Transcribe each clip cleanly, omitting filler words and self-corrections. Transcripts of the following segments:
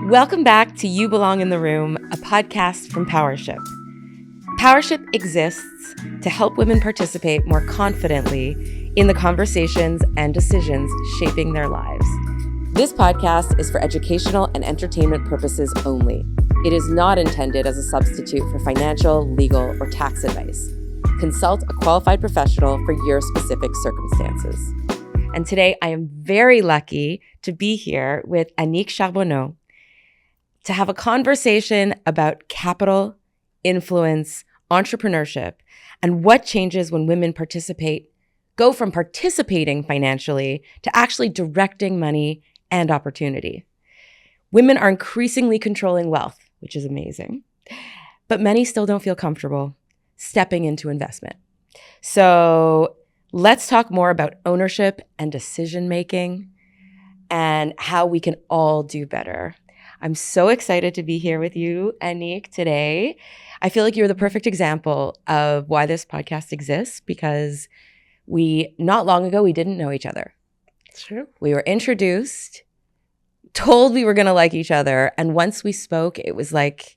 Welcome back to You Belong in the Room, a podcast from PowerShip. PowerShip exists to help women participate more confidently in the conversations and decisions shaping their lives. This podcast is for educational and entertainment purposes only. It is not intended as a substitute for financial, legal, or tax advice. Consult a qualified professional for your specific circumstances. And today I am very lucky to be here with Annick Charbonneau to have a conversation about capital, influence, entrepreneurship, and what changes when women go from participating financially to actually directing money and opportunity. Women are increasingly controlling wealth, which is amazing, but many still don't feel comfortable stepping into investment. So let's talk more about ownership and decision-making and how we can all do better. I'm so excited to be here with you, Annick, today. I feel like you're the perfect example of why this podcast exists because not long ago, we didn't know each other. True. We were introduced, told we were going to like each other. And once we spoke, it was like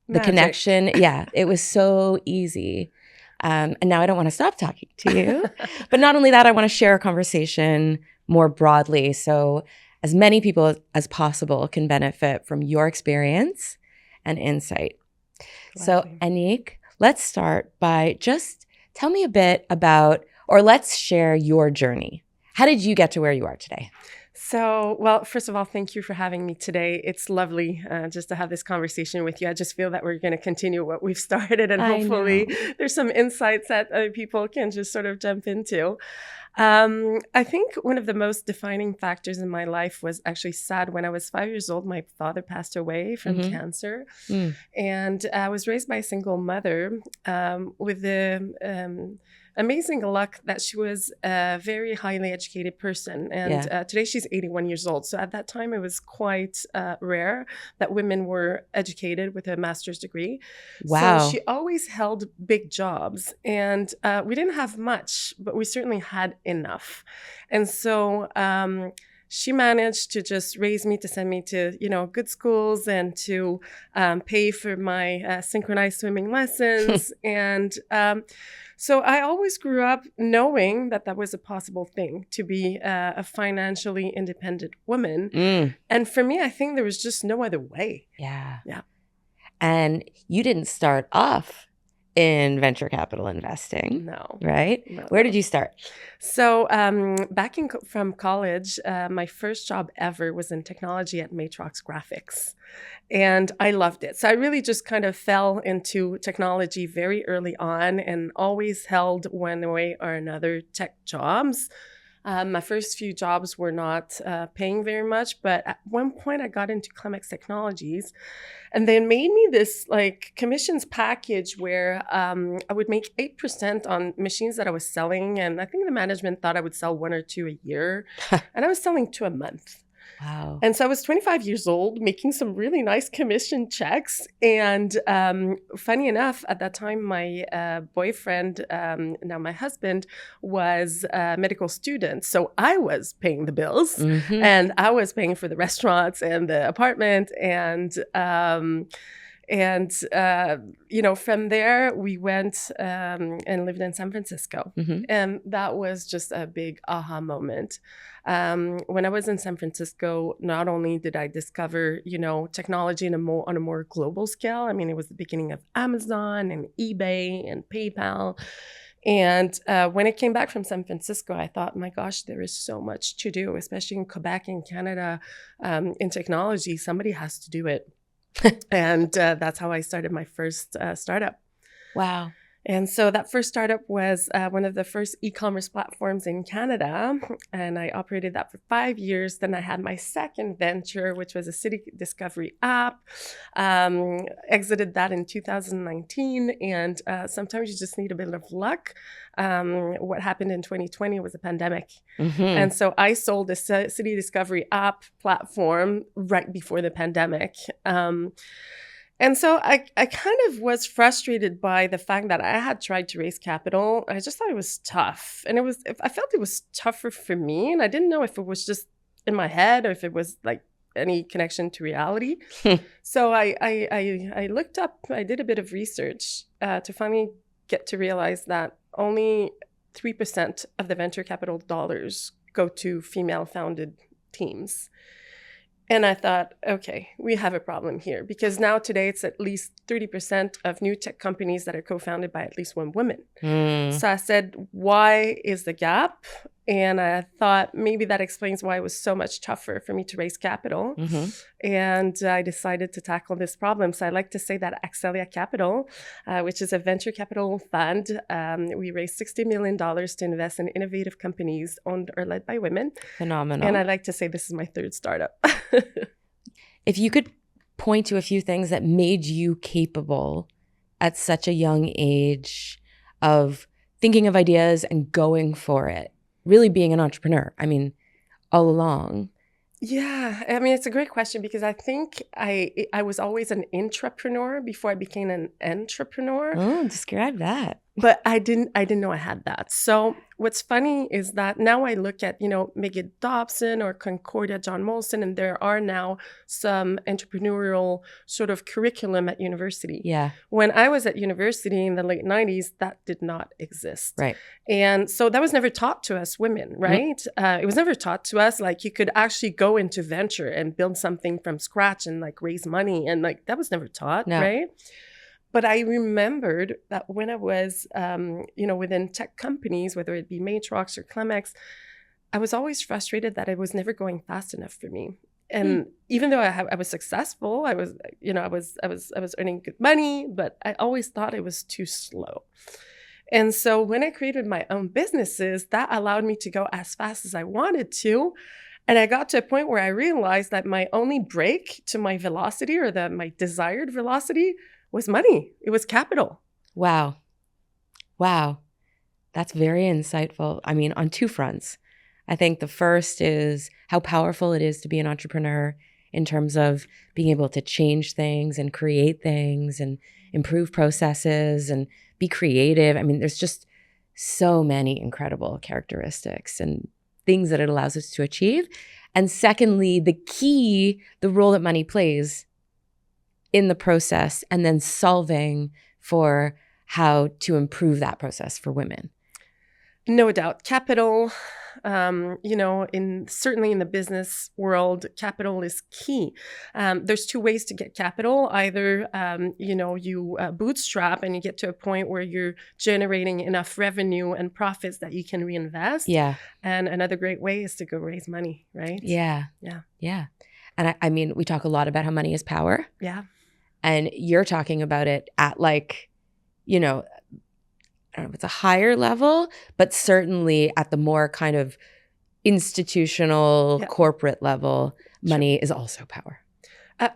the connection. Yeah, it was so easy. And now I don't want to stop talking to you. But not only that, I want to share a conversation more broadly so as many people as possible can benefit from your experience and insight. So, Annick, let's start by just tell me a bit about, or let's share your journey. How did you get to where you are today? So, well, first of all, thank you for having me today. It's lovely just to have this conversation with you. I just feel that we're going to continue what we've started, and hopefully there's some insights that other people can just sort of jump into. I think one of the most defining factors in my life was actually sad. When I was 5 years old, my father passed away from cancer. And I was raised by a single mother with the amazing luck that she was a very highly educated person. And today she's 81 years old. So at that time, it was quite rare that women were educated with a master's degree. Wow. So she always held big jobs. And we didn't have much, but we certainly had enough. And so she managed to just raise me, to send me to, good schools and to pay for my synchronized swimming lessons. And so I always grew up knowing that that was a possible thing, to be a financially independent woman. And for me, I think there was just no other way. Yeah. Yeah. And you didn't start off in venture capital investing. No. Right? No. Where did you start? So back from college, my first job ever was in technology at Matrox Graphics. And I loved it. So I really just kind of fell into technology very early on and always held one way or another tech jobs. My first few jobs were not paying very much, but at one point I got into Climax Technologies, and they made me this commissions package where I would make 8% on machines that I was selling, and I think the management thought I would sell 1 or 2 a year, and I was selling 2 a month. Wow. And so I was 25 years old, making some really nice commission checks. And funny enough, at that time, my boyfriend, now my husband, was a medical student. So I was paying the bills and I was paying for the restaurants and the apartment. And from there, we went and lived in San Francisco. And that was just a big aha moment. When I was in San Francisco, not only did I discover, technology on a more global scale. I mean, it was the beginning of Amazon and eBay and PayPal. And when I came back from San Francisco, I thought, my gosh, there is so much to do, especially in Quebec and Canada, in technology. Somebody has to do it. And that's how I started my first startup. Wow. And so that first startup was one of the first e-commerce platforms in Canada. And I operated that for 5 years. Then I had my second venture, which was a city discovery app. Exited that in 2019. And sometimes you just need a bit of luck. What happened in 2020 was a pandemic. And so I sold a city discovery app platform right before the pandemic. And so I kind of was frustrated by the fact that I had tried to raise capital. I just thought it was tough. And I felt it was tougher for me. And I didn't know if it was just in my head or if it was any connection to reality. So I looked up, I did a bit of research to finally get to realize that only 3% of the venture capital dollars go to female-founded teams. And I thought, okay, we have a problem here, because now today it's at least 30% of new tech companies that are co-founded by at least one woman. So I said, why is the gap? And I thought maybe that explains why it was so much tougher for me to raise capital. And I decided to tackle this problem. So I like to say that Accelia Capital, which is a venture capital fund, we raised $60 million to invest in innovative companies owned or led by women. Phenomenal. And I like to say this is my third startup. If you could point to a few things that made you capable at such a young age of thinking of ideas and going for it, really being an entrepreneur, I mean, all along. Yeah, I mean, it's a great question, because I think I was always an intrapreneur before I became an entrepreneur. Oh, describe that. But I didn't know I had that. So what's funny is that now I look at, Megan Dobson or Concordia John Molson, and there are now some entrepreneurial sort of curriculum at university. Yeah. When I was at university in the late 90s, that did not exist. Right. And so that was never taught to us women, right? It was never taught to us, like, you could actually go into venture and build something from scratch and like raise money. And like, that was never taught, right? But I remembered that when I was, within tech companies, whether it be Matrox or Clemex, I was always frustrated that it was never going fast enough for me. And even though I was successful, I was earning good money, but I always thought it was too slow. And so when I created my own businesses, that allowed me to go as fast as I wanted to. And I got to a point where I realized that my only brake to my velocity, or my desired velocity, was money. It was capital. Wow. That's very insightful. I mean, on two fronts. I think the first is how powerful it is to be an entrepreneur in terms of being able to change things and create things and improve processes and be creative. I mean, there's just so many incredible characteristics and things that it allows us to achieve. And secondly, the role that money plays in the process, and then solving for how to improve that process for women. No doubt. Capital, certainly in the business world, capital is key. There's two ways to get capital. Either, you bootstrap and you get to a point where you're generating enough revenue and profits that you can reinvest. Yeah. And another great way is to go raise money, right? Yeah. And I mean, we talk a lot about how money is power. Yeah. And you're talking about it at I don't know if it's a higher level, but certainly at the more kind of institutional, corporate level, money is also power.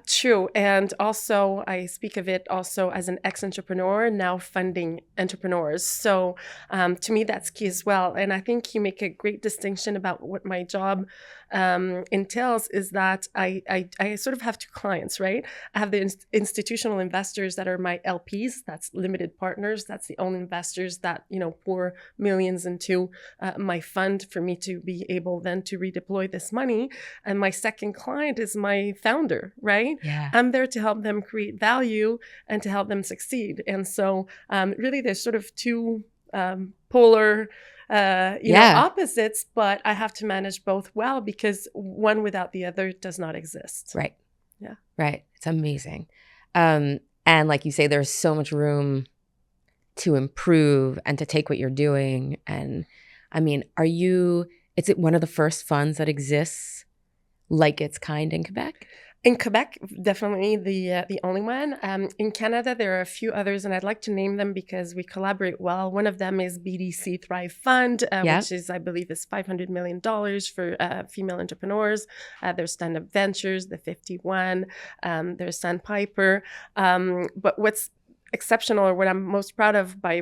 True. And also, I speak of it also as an ex-entrepreneur, now funding entrepreneurs. So to me, that's key as well. And I think you make a great distinction about what my job entails, is that I sort of have two clients, right? I have the institutional investors that are my LPs, that's limited partners. That's the only investors that, pour millions into my fund for me to be able then to redeploy this money. And my second client is my founder, right? Yeah. I'm there to help them create value and to help them succeed. And so really there's sort of two polar opposites, but I have to manage both well, because one without the other does not exist. Right. Yeah. Right. It's amazing. And like you say, there's so much room to improve and to take what you're doing. And I mean, is it one of the first funds that exists like its kind in Quebec? In Quebec, definitely the only one. In Canada, there are a few others, and I'd like to name them because we collaborate well. One of them is BDC Thrive Fund, which is, I believe, is $500 million for female entrepreneurs. There's Stand-Up Ventures, the 51. There's Sandpiper. But what's exceptional, or what I'm most proud of by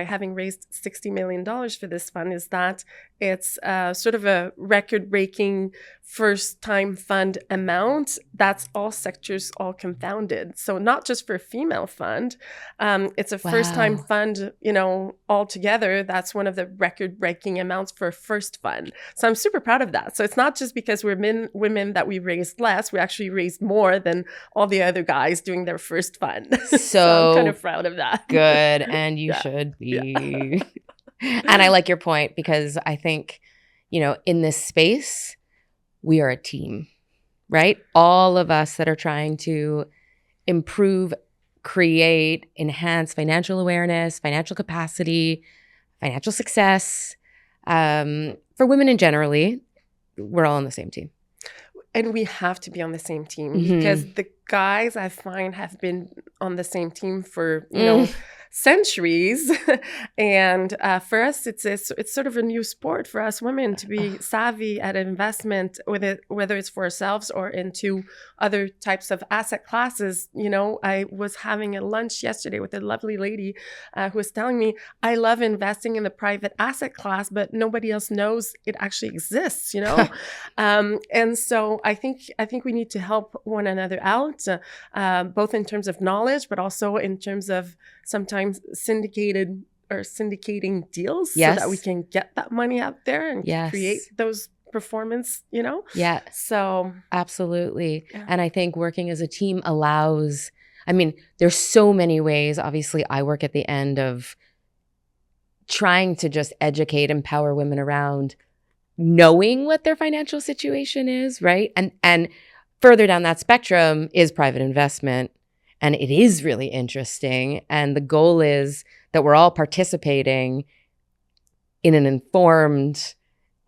having raised $60 million for this fund, is that It's sort of a record-breaking first-time fund amount. That's all sectors, all confounded. So not just for a female fund, it's a first-time fund, altogether. That's one of the record-breaking amounts for a first fund. So I'm super proud of that. So it's not just because we're women that we raised less. We actually raised more than all the other guys doing their first fund. So I'm kind of proud of that. Good. And you should be. Yeah. And I like your point, because I think, in this space, we are a team, right? All of us that are trying to improve, create, enhance financial awareness, financial capacity, financial success. For women in generally, we're all on the same team. And we have to be on the same team, because the guys, I find, have been on the same team for, centuries. And for us, it's sort of a new sport for us women to be savvy at investment, whether it's for ourselves or into other types of asset classes. I was having a lunch yesterday with a lovely lady who was telling me, I love investing in the private asset class, but nobody else knows it actually exists, and so I think we need to help one another out, both in terms of knowledge, but also in terms of sometimes syndicating deals, so that we can get that money out there and create those performance, Yeah. So absolutely. Yeah. And I think working as a team allows, there's so many ways. Obviously, I work at the end of trying to just educate, empower women around knowing what their financial situation is, right? And further down that spectrum is private investment. And it is really interesting. And the goal is that we're all participating in an informed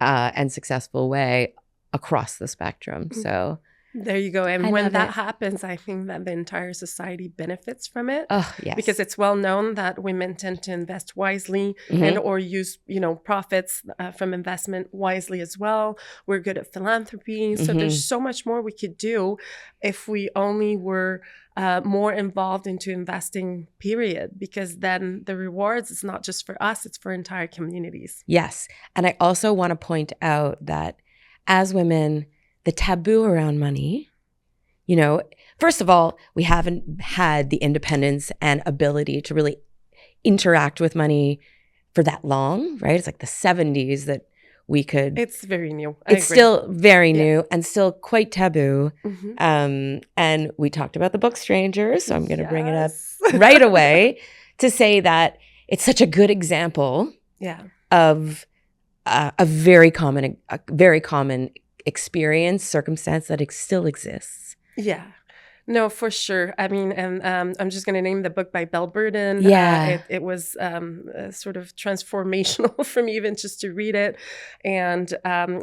and successful way across the spectrum. So there you go. And when that happens, I think that the entire society benefits from it. Oh, yes. Because it's well known that women tend to invest wisely and or use, profits from investment wisely as well. We're good at philanthropy. So there's so much more we could do if we only were more involved into investing, period. Because then the rewards is not just for us, it's for entire communities. Yes. And I also want to point out that as women, the taboo around money, first of all, we haven't had the independence and ability to really interact with money for that long, right? It's like the 70s that we could. It's very new. It's still very new and still quite taboo. And we talked about the book Strangers, so I'm going to bring it up right away to say that it's such a good example of a very common experience, circumstance that still exists. Yeah. No, for sure. And I'm just going to name the book by Bell Burden. Yeah. It was sort of transformational for me even just to read it. And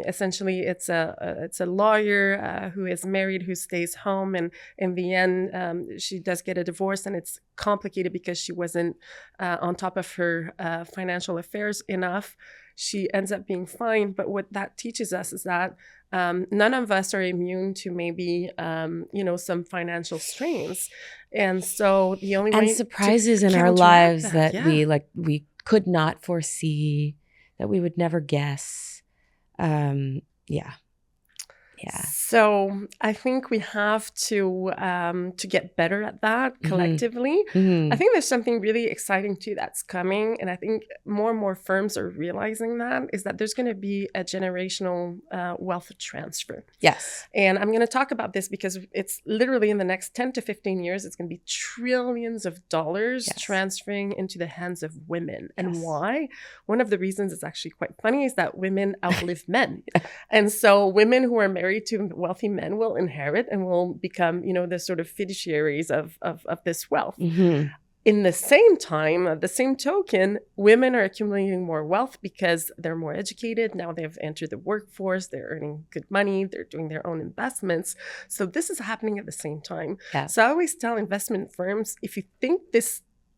essentially, it's a lawyer who is married, who stays home. And in the end, she does get a divorce. And it's complicated because she wasn't on top of her financial affairs enough. She ends up being fine. But what that teaches us is that none of us are immune to maybe, some financial strains. And so the only way and surprises in our lives that we could not foresee, that we would never guess. So I think we have to get better at that collectively. I think there's something really exciting too that's coming, and I think more and more firms are realizing that there's going to be a generational wealth transfer. Yes, and I'm going to talk about this because it's literally in the next 10 to 15 years, it's going to be trillions of dollars transferring into the hands of women. And why? One of the reasons it's actually quite funny is that women outlive men, and so women who are married to wealthy men will inherit and will become, the sort of fiduciaries of this wealth. In the same time, the same token, women are accumulating more wealth because they're more educated. Now they've entered the workforce. They're earning good money. They're doing their own investments. So this is happening at the same time. Yeah. So I always tell investment firms, if you think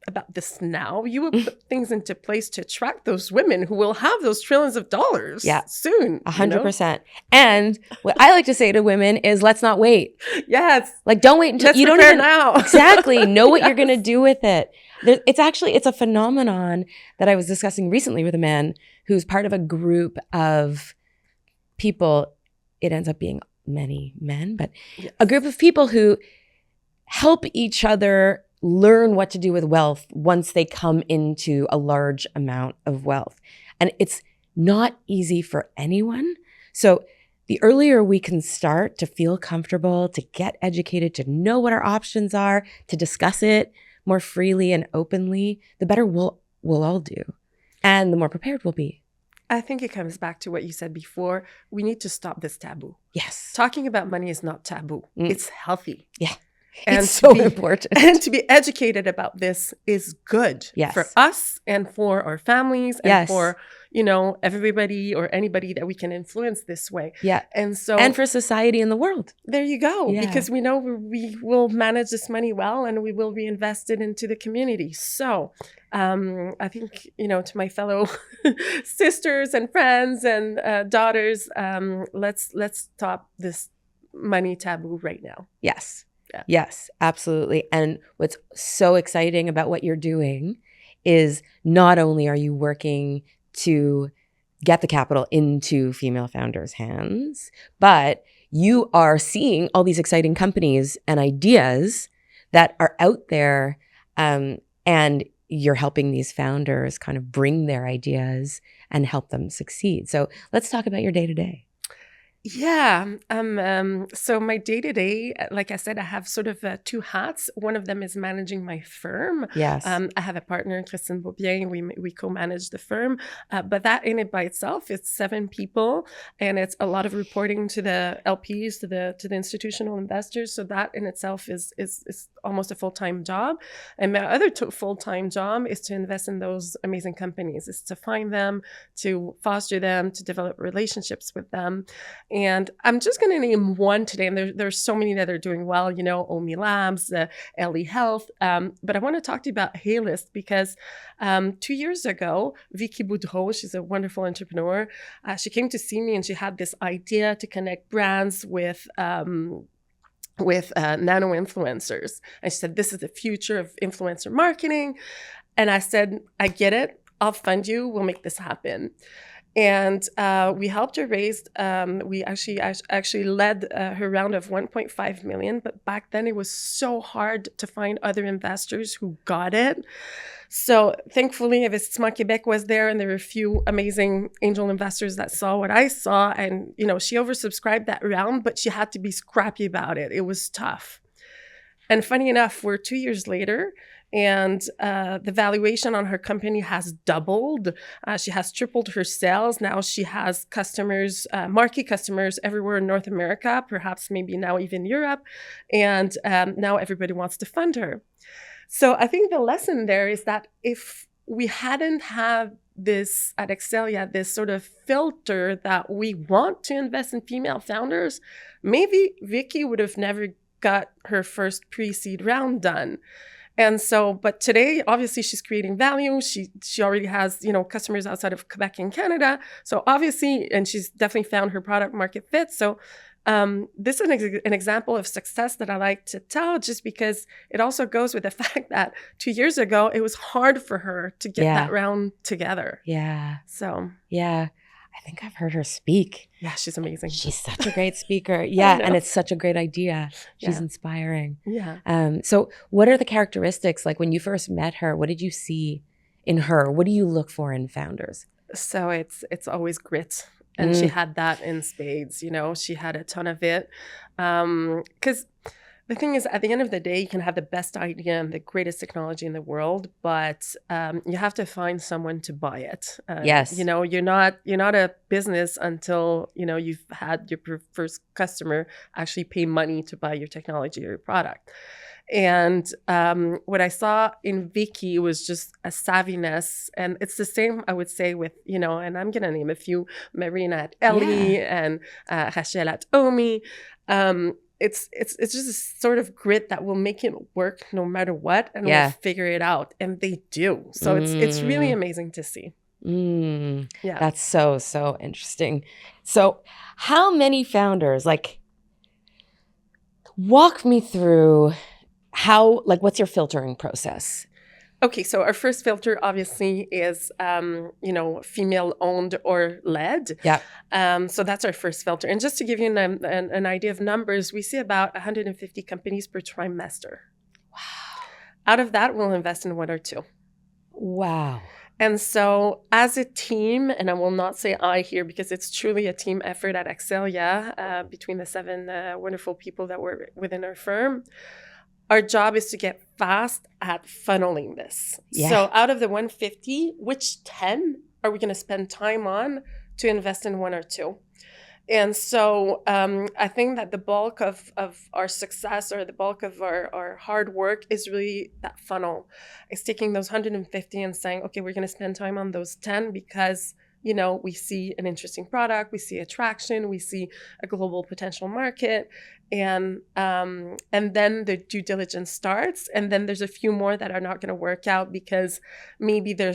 about this now, you will put things into place to attract those women who will have those trillions of dollars soon. 100%. And what I like to say to women is, let's not wait. Yes. Like, don't wait until you don't even now. Exactly know what you're going to do with it. It's a phenomenon that I was discussing recently with a man who's part of a group of people. It ends up being many men, but a group of people who help each other learn what to do with wealth once they come into a large amount of wealth. And it's not easy for anyone. So the earlier we can start to feel comfortable, to get educated, to know what our options are, to discuss it more freely and openly, the better we'll all do. And the more prepared we'll be. I think it comes back to what you said before. We need to stop this taboo. Yes. Talking about money is not taboo. It's healthy. Yeah. And it's so important. And to be educated about this is good for us and for our families and for, everybody or anybody that we can influence this way. Yeah. And for society and the world. There you go. Yeah. Because we know we will manage this money well and we will reinvest it into the community. So I think, to my fellow sisters and friends and daughters, let's stop this money taboo right now. Yes. Yeah. Yes, absolutely. And what's so exciting about what you're doing is not only are you working to get the capital into female founders' hands, but you are seeing all these exciting companies and ideas that are out there, and you're helping these founders kind of bring their ideas and help them succeed. So let's talk about your day-to-day. Yeah. So my day-to-day, like I said, I have sort of two hats. One of them is managing my firm. Yes. I have a partner, Christine Beaubien. We co-manage the firm. But that in it by itself, it's 7 people. And it's a lot of reporting to the LPs, to the institutional investors. So that in itself is almost a full-time job. And my other full-time job is to invest in those amazing companies, is to find them, to foster them, to develop relationships with them. And I'm just going to name one today. And there's so many that are doing well, Omi Labs, LE Health. But I want to talk to you about Haylist because 2 years ago, Vicky Boudreau, she's a wonderful entrepreneur. She came to see me and she had this idea to connect brands with nano influencers. And she said, this is the future of influencer marketing. And I said, I get it. I'll fund you. We'll make this happen. And we helped her raise, we actually led her round of 1.5 million. But back then it was so hard to find other investors who got it. So thankfully, Investissement Québec was there and there were a few amazing angel investors that saw what I saw. And, she oversubscribed that round, but she had to be scrappy about it. It was tough. And funny enough, we're 2 years later, and the valuation on her company has doubled. She has tripled her sales. Now she has customers, marquee customers everywhere in North America, perhaps maybe now even Europe. And now everybody wants to fund her. So I think the lesson there is that if we hadn't had this at Accelia, this sort of filter that we want to invest in female founders, maybe Vicky would have never got her first pre-seed round done. And so, but today, obviously, she's creating value. She already has, customers outside of Quebec and Canada. So obviously, and she's definitely found her product market fit. So this is an example of success that I like to tell, just because it also goes with the fact that 2 years ago, it was hard for her to get that round together. Yeah. So. Yeah. I think I've heard her speak. Yeah, she's amazing. She's such a great speaker. Yeah, and it's such a great idea. She's inspiring. Yeah. So what are the characteristics, like when you first met her, what did you see in her? What do you look for in founders? So it's always grit. And she had that in spades, she had a ton of it. Because the thing is, at the end of the day, you can have the best idea and the greatest technology in the world, but you have to find someone to buy it. Yes. You're not a business until, you've had your first customer actually pay money to buy your technology or your product. And what I saw in Vicky was just a savviness. And it's the same, I would say, with, and I'm going to name a few, Marina at Ellie and Rachel at Omi. It's just a sort of grit that will make it work no matter what, and we'll figure it out. And they do. So it's really amazing to see. Yeah. That's so interesting. So how many founders, walk me through what's your filtering process? Okay, so our first filter obviously is, female owned or led. Yeah. So that's our first filter. And just to give you an idea of numbers, we see about 150 companies per trimester. Wow. Out of that, we'll invest in one or two. Wow. And so as a team, and I will not say I here because it's truly a team effort at Accelia, between the 7 wonderful people that were within our firm, our job is to get fast at funneling this. Yeah. So out of the 150, which 10 are we going to spend time on to invest in one or two? And so I think that the bulk of our success or the bulk of our hard work is really that funnel. It's taking those 150 and saying, okay, we're going to spend time on those 10 because, we see an interesting product, we see attraction, we see a global potential market. And then the due diligence starts. And then there's a few more that are not going to work out because maybe their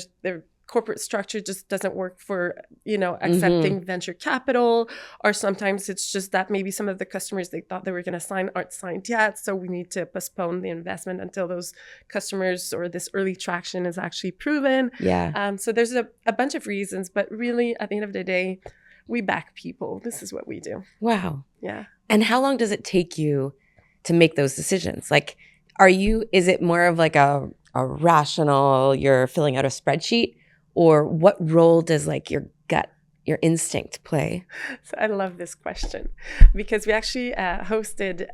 corporate structure just doesn't work for, accepting venture capital, or sometimes it's just that maybe some of the customers they thought they were going to sign aren't signed yet. So we need to postpone the investment until those customers or this early traction is actually proven. Yeah. So there's a bunch of reasons, but really at the end of the day, we back people. This is what we do. Wow. Yeah. And how long does it take you to make those decisions? Like, is it more of like a rational, you're filling out a spreadsheet? Or what role does like your gut, your instinct play? So I love this question because we actually hosted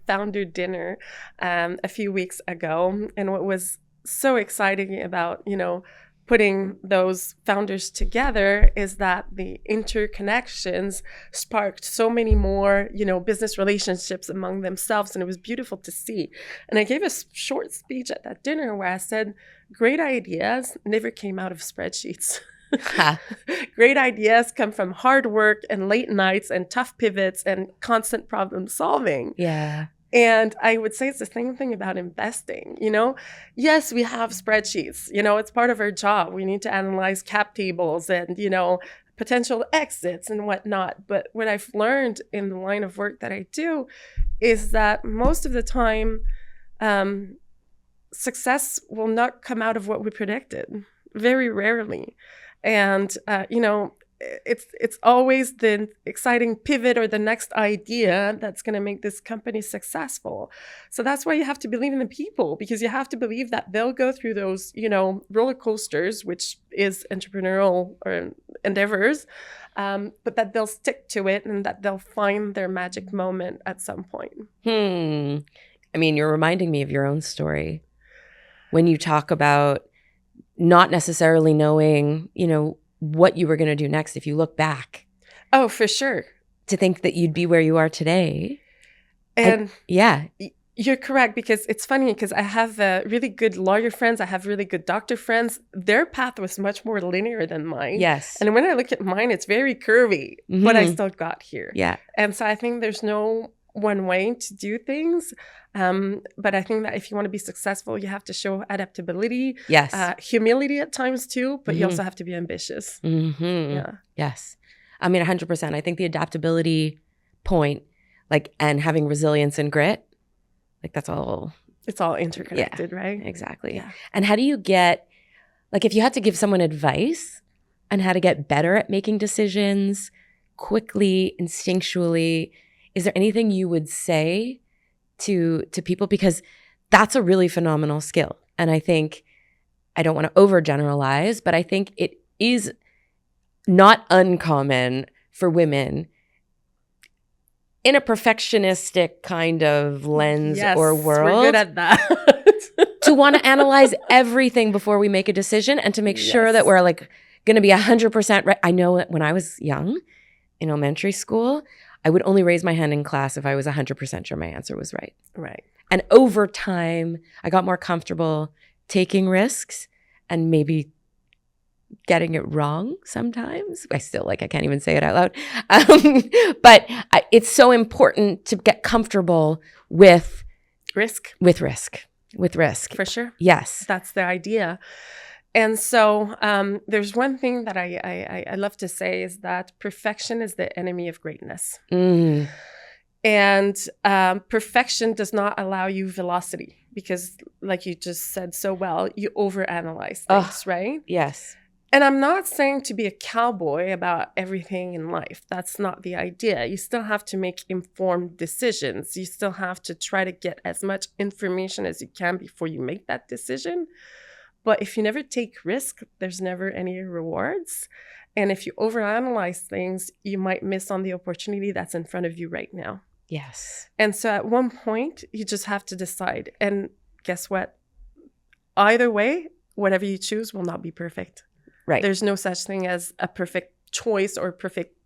founder dinner a few weeks ago. And what was so exciting about, putting those founders together is that the interconnections sparked so many more, business relationships among themselves. And it was beautiful to see. And I gave a short speech at that dinner where I said, great ideas never came out of spreadsheets. Great ideas come from hard work and late nights and tough pivots and constant problem solving. Yeah. And I would say it's the same thing about investing. Yes, we have spreadsheets. It's part of our job. We need to analyze cap tables and, potential exits and whatnot. But what I've learned in the line of work that I do is that most of the time, success will not come out of what we predicted, very rarely. And, it's always the exciting pivot or the next idea that's going to make this company successful. So that's why you have to believe in the people, because you have to believe that they'll go through those, roller coasters, which is entrepreneurial or endeavors, but that they'll stick to it and that they'll find their magic moment at some point. I mean, you're reminding me of your own story when you talk about not necessarily knowing, what you were going to do next if you look back. Oh, for sure. To think that you'd be where you are today. And yeah. You're correct, because it's funny because I have really good lawyer friends. I have really good doctor friends. Their path was much more linear than mine. Yes. And when I look at mine, it's very curvy, but I still got here. Yeah. And so I think there's no one way to do things. But I think that if you want to be successful, you have to show adaptability, yes, humility at times too, but you also have to be ambitious. Yeah. Yes. I mean, 100%. I think the adaptability point, and having resilience and grit, that's all. It's all interconnected, right? Exactly. Yeah. And how do you get, if you had to give someone advice on how to get better at making decisions quickly, instinctually, is there anything you would say to people? Because that's a really phenomenal skill. And I think, I don't want to overgeneralize, but I think it is not uncommon for women in a perfectionistic kind of lens or world. We're good at that. To want to analyze everything before we make a decision and to make sure that we're going to be 100% right. I know that when I was young in elementary school, I would only raise my hand in class if I was 100% sure my answer was right. Right. And over time, I got more comfortable taking risks and maybe getting it wrong sometimes. I still I can't even say it out loud. But it's so important to get comfortable with risk. With risk. For sure. Yes. That's the idea. And so there's one thing that I love to say is that perfection is the enemy of greatness. And perfection does not allow you velocity. because like you just said so well, you overanalyze things, right? Yes. And I'm not saying to be a cowboy about everything in life. That's not the idea. You still have to make informed decisions. You still have to try to get as much information as you can before you make that decision. But if you never take risk, there's never any rewards. And if you overanalyze things, you might miss on the opportunity that's in front of you right now. Yes. And so at one point, you just have to decide. And guess what? Either way, whatever you choose will not be perfect. Right. There's no such thing as a perfect choice or perfect,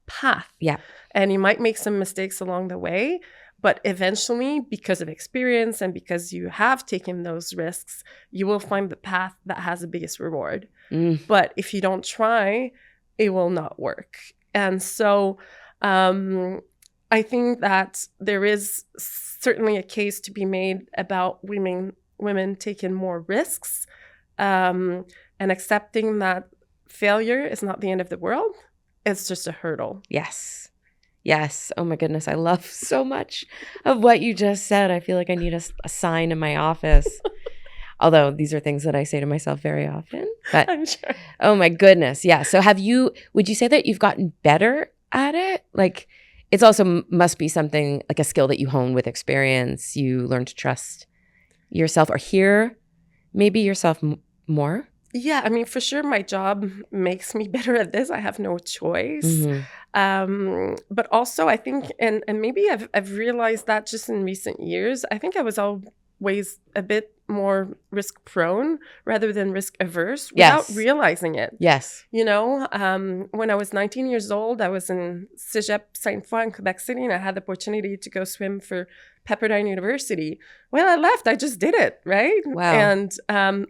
path. Yeah. And you might make some mistakes along the way, but eventually, because of experience and because you have taken those risks, you will find the path that has the biggest reward. But if you don't try, it will not work. And so I think that there is certainly a case to be made about women taking more risks, and accepting that failure is not the end of the world. It's just a hurdle. Yes. Yes. Oh my goodness. I love so much of what you just said. I feel like I need a sign in my office. Although these are things that I say to myself very often. But I'm sure. Oh my goodness. Yeah. So would you say that you've gotten better at it? Like, it's also must be something like a skill that you hone with experience. You learn to trust yourself or hear maybe yourself more. Yeah, I mean, for sure, my job makes me better at this. I have no choice. Mm-hmm. But also, I think, and maybe I've realized that just in recent years, I think I was always a bit more risk prone rather than risk averse without realizing it. Yes. When I was 19 years old, I was in Cégep Sainte-Foy in Quebec City, and I had the opportunity to go swim for Pepperdine University. Well, I left. I just did it, right? Wow. And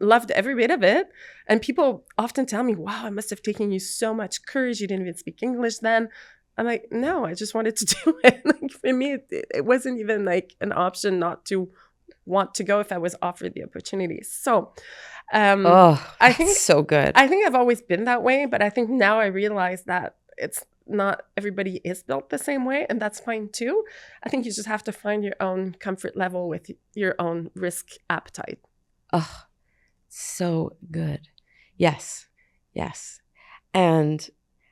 loved every bit of it. And people often tell me, wow, it must have taken you so much courage. You didn't even speak English then. I'm like, no, I just wanted to do it. Like, for me, it wasn't even like an option not to want to go if I was offered the opportunity. So I think so good. I think I've always been that way, but I think now I realize that it's not everybody is built the same way, and that's fine too. I think you just have to find your own comfort level with your own risk appetite. Oh, so good. Yes. Yes. And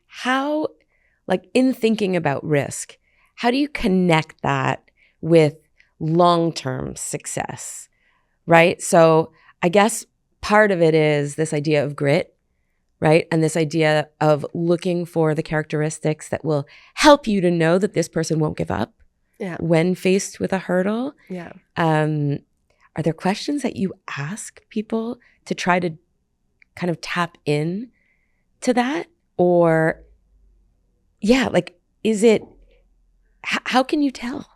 how, like, in thinking about risk, how do you connect that with long-term success, right? So I guess part of it is this idea of grit, right? And this idea of looking for the characteristics that will help you to know that this person won't give up when faced with a hurdle. Yeah. Are there questions that you ask people to try to kind of tap in to that? Or, like, is it, how can you tell?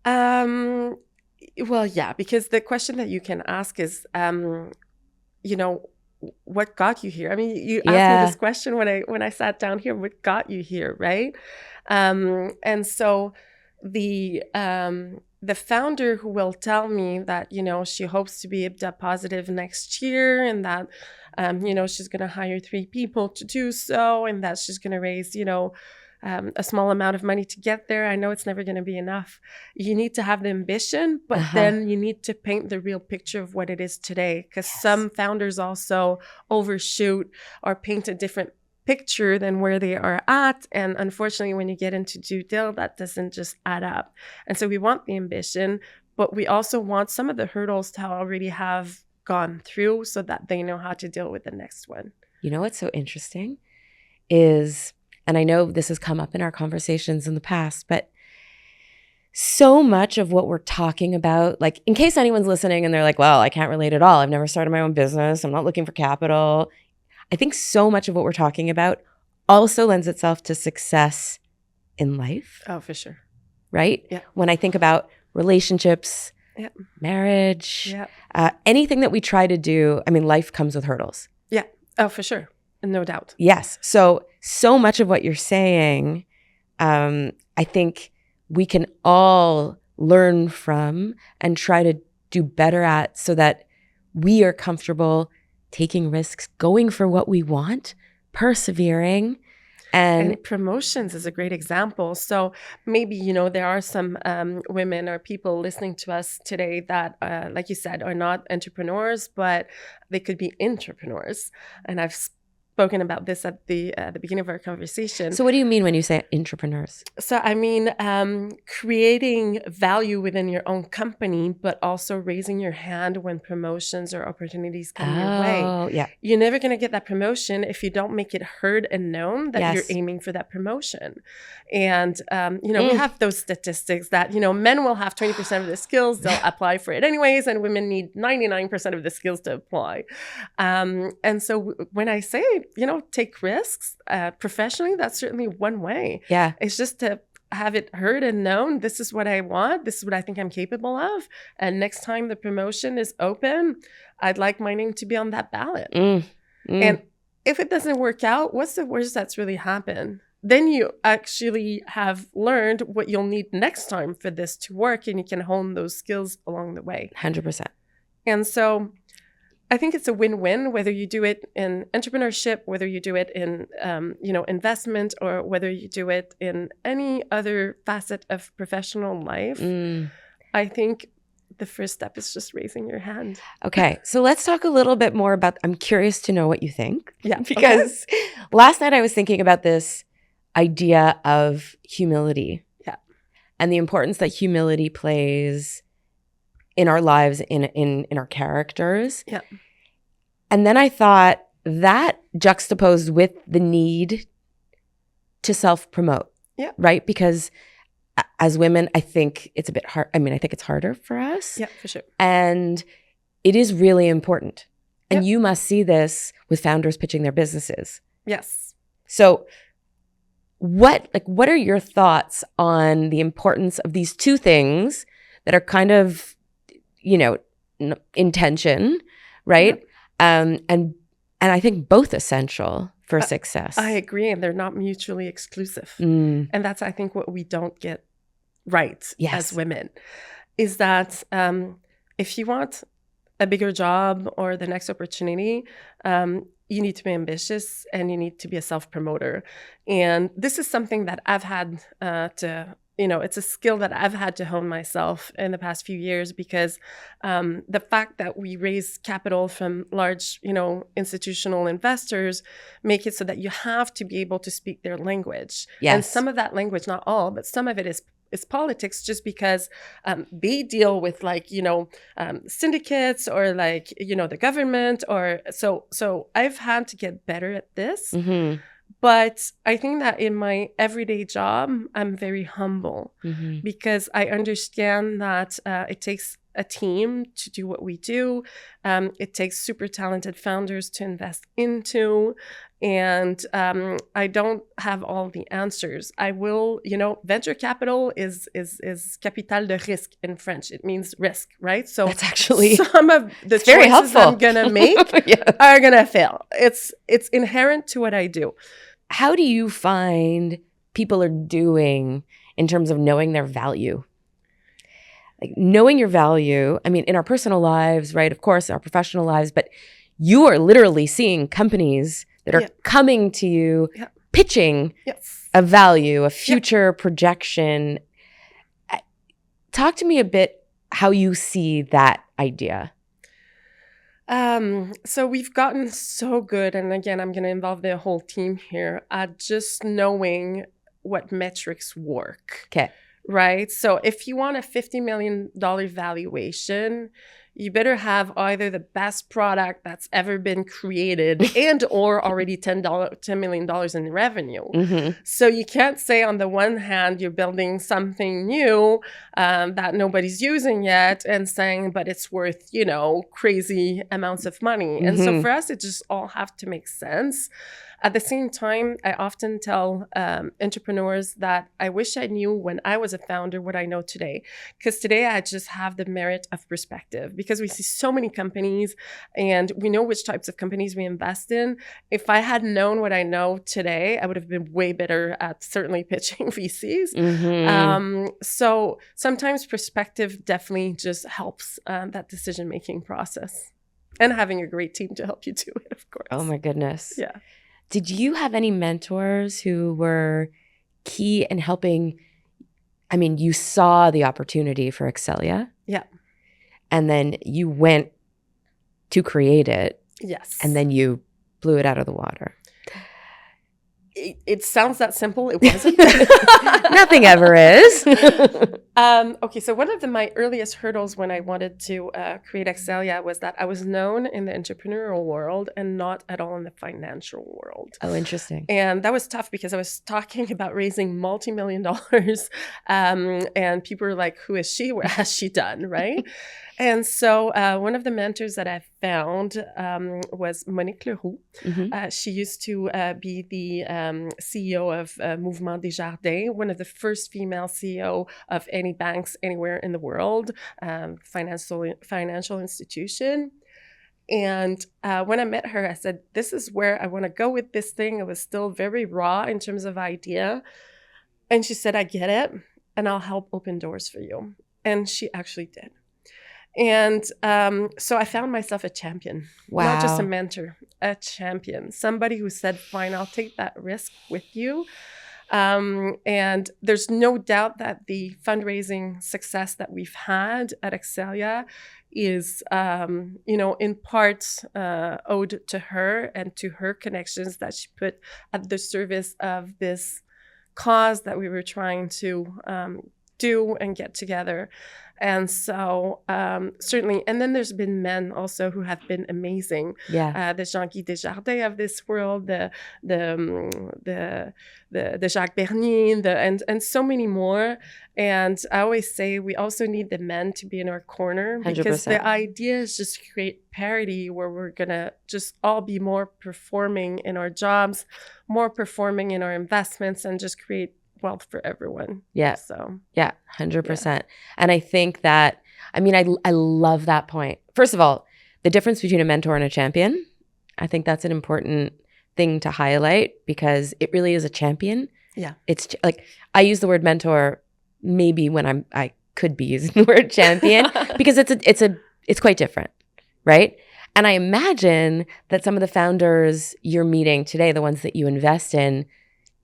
Well, yeah, because the question that you can ask is, what got you here? I mean, you asked me this question when I sat down here, what got you here, right? And so the founder who will tell me that, she hopes to be EBITDA positive next year, and that, she's going to hire 3 people to do so, and that she's going to raise, a small amount of money to get there. I know it's never going to be enough. You need to have the ambition, but then you need to paint the real picture of what it is today, because some founders also overshoot or paint a different picture than where they are at. And unfortunately, when you get into due diligence, that doesn't just add up. And so we want the ambition, but we also want some of the hurdles to already have gone through so that they know how to deal with the next one. You know what's so interesting is, and I know this has come up in our conversations in the past, but so much of what we're talking about, like, in case anyone's listening and they're like, well, I can't relate at all. I've never started my own business. I'm not looking for capital. I think so much of what we're talking about also lends itself to success in life. Oh, for sure. Right? Yeah. When I think about relationships, marriage, anything that we try to do, I mean, life comes with hurdles. Yeah. Oh, for sure. No doubt. Yes. So much of what you're saying, I think we can all learn from and try to do better at, so that we are comfortable taking risks, going for what we want, persevering. And promotions is a great example. So maybe, you know, there are some women or people listening to us today that, like you said, are not entrepreneurs, but they could be intrapreneurs. And I've spoken about this at the beginning of our conversation. So what do you mean when you say entrepreneurs? So I mean, creating value within your own company, but also raising your hand when promotions or opportunities come your way. Oh, yeah. You're never going to get that promotion if you don't make it heard and known that you're aiming for that promotion. And, you know, we have those statistics that, you know, men will have 20% of the skills, they'll apply for it anyways, and women need 99% of the skills to apply. And so when I say, you know, take risks professionally, that's certainly one way. Yeah. It's just to have it heard and known. This is what I want. This is what I think I'm capable of. And next time the promotion is open, I'd like my name to be on that ballot. And if it doesn't work out, what's the worst that's really happened? Then you actually have learned what you'll need next time for this to work, and you can hone those skills along the way. 100%. And so I think it's a win-win, whether you do it in entrepreneurship, whether you do it in, you know, investment, or whether you do it in any other facet of professional life. I think the first step is just raising your hand. Okay. So let's talk a little bit more about, I'm curious to know what you think. Yeah. Because last night I was thinking about this idea of humility. Yeah. And the importance that humility plays in our lives, in our characters. Yeah. And then I thought that juxtaposed with the need to self-promote. Yeah. Right? Because as women, I think it's a bit hard. I mean, I think it's harder for us. Yeah, for sure. And it is really important. And you must see this with founders pitching their businesses. Yes. So what are your thoughts on the importance of these two things that are kind of, you know, in tension, right? And I think both essential for success. I agree. And they're not mutually exclusive. And that's, I think, what we don't get right as women, is that if you want a bigger job or the next opportunity, you need to be ambitious and you need to be a self-promoter. And this is something that I've had it's a skill that I've had to hone myself in the past few years, because the fact that we raise capital from large, you know, institutional investors make it so that you have to be able to speak their language. Yes. And some of that language, not all, but some of it is politics, just because they deal with, like, you know, syndicates or, like, you know, the government, or so I've had to get better at this. But I think that in my everyday job, I'm very humble because I understand that it takes a team to do what we do. It takes super talented founders to invest into. And I don't have all the answers. I will, you know, venture capital is capital de risque in French. It means risk, right? So that's actually some of the choices I'm gonna make are gonna fail. It's inherent to what I do. How do you find people are doing in terms of knowing their value? Like, knowing your value, I mean, in our personal lives, right? Of course, our professional lives, but you are literally seeing companies that are coming to you, pitching a value, a future projection. Talk to me a bit how you see that idea. So we've gotten so good, and again, I'm going to involve the whole team here, at just knowing what metrics work. Okay. Right? So if you want a $50 million valuation, you better have either the best product that's ever been created and or already $10 million in revenue. So you can't say on the one hand you're building something new that nobody's using yet and saying, but it's worth, you know, crazy amounts of money. And so for us, it just all have to make sense. At the same time, I often tell entrepreneurs that I wish I knew when I was a founder what I know today. Because today I just have the merit of perspective, because we see so many companies and we know which types of companies we invest in. If I had known what I know today, I would have been way better at certainly pitching VCs. So sometimes perspective definitely just helps that decision-making process. And having a great team to help you do it, of course. Oh my goodness. Yeah. Did you have any mentors who were key in helping? I mean, you saw the opportunity for Accelia. Yeah. And then you went to create it. Yes. And then you blew it out of the water. It sounds that simple. It wasn't. Nothing ever is. Okay, so one of my earliest hurdles when I wanted to create Accelia was that I was known in the entrepreneurial world and not at all in the financial world. Oh, interesting. And that was tough because I was talking about raising multi-million dollars, and people were like, who is she? What has she done, right? And so one of the mentors that I found was Monique Leroux. Mm-hmm. She used to be the CEO of Mouvement Desjardins, one of the first female CEO of any banks anywhere in the world, financial institution. And when I met her, I said, this is where I want to go with this thing. It was still very raw in terms of idea. And she said, I get it, and I'll help open doors for you. And she actually did. And so I found myself a champion. Wow. Not just a mentor, a champion. Somebody who said, fine, I'll take that risk with you. And there's no doubt that the fundraising success that we've had at Accelia is, in part owed to her and to her connections that she put at the service of this cause that we were trying to do and get together. And so certainly, and then there's been men also who have been amazing. Yeah. The Jean-Guy Desjardins of this world, the Jacques Bernier, and so many more. And I always say we also need the men to be in our corner, because 100%. the idea is just create parity where we're gonna just all be more performing in our jobs, more performing in our investments, and just create wealth for everyone. Yeah. So yeah, 100%. And I think that, I mean, I love that point. First of all, the difference between a mentor and a champion, I think that's an important thing to highlight, because it really is a champion. Yeah. It's like, I use the word mentor maybe when I could be using the word champion because it's quite different, right? And I imagine that some of the founders you're meeting today, the ones that you invest in,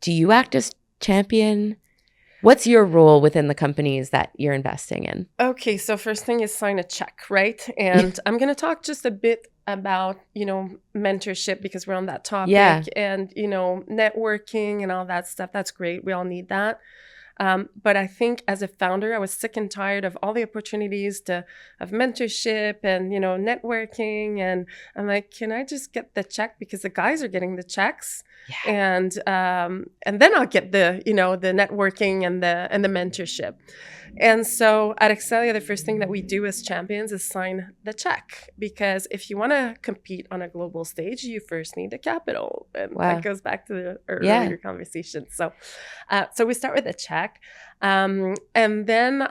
do you act as champion? What's your role within the companies that you're investing in? Okay, so first thing is sign a check, right? And I'm going to talk just a bit about, mentorship, because we're on that topic. Yeah. And, networking and all that stuff. That's great. We all need that. But I think as a founder, I was sick and tired of all the opportunities of mentorship and, networking. And I'm like, can I just get the check? Because the guys are getting the checks. Yeah. And then I'll get the networking and the mentorship. And so at Accelia, the first thing that we do as champions is sign the check, because if you want to compete on a global stage, you first need the capital. And that goes back to the earlier conversation. So we start with a check. And then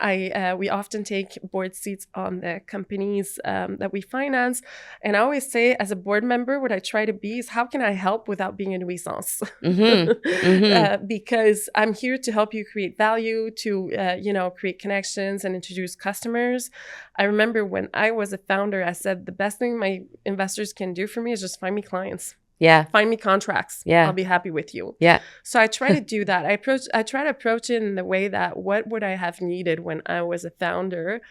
we often take board seats on the companies that we finance. And I always say, as a board member, what I try to be is, how can I help without being a nuisance? Mm-hmm. Mm-hmm. Because I'm here to help you create value, to create connections and introduce customers. I remember when I was a founder, I said the best thing my investors can do for me is just find me clients. Yeah. Find me contracts. Yeah. I'll be happy with you. Yeah. So I try to do that. I try to approach it in the way that, what would I have needed when I was a founder?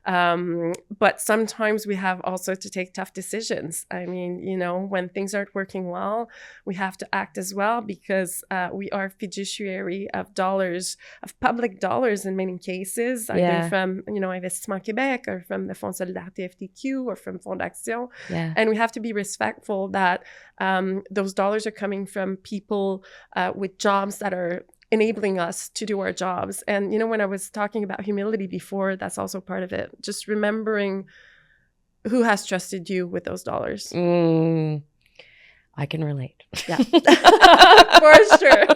But sometimes we have also to take tough decisions. I mean, when things aren't working well, we have to act as well, because we are fiduciary of public dollars in many cases, either from, Investissement Québec, or from the Fonds Solidarité FTQ, or from Fonds d'Action. Yeah. And we have to be respectful that those dollars are coming from people with jobs that are enabling us to do our jobs. And, when I was talking about humility before, that's also part of it. Just remembering who has trusted you with those dollars. I can relate. Yeah, for sure.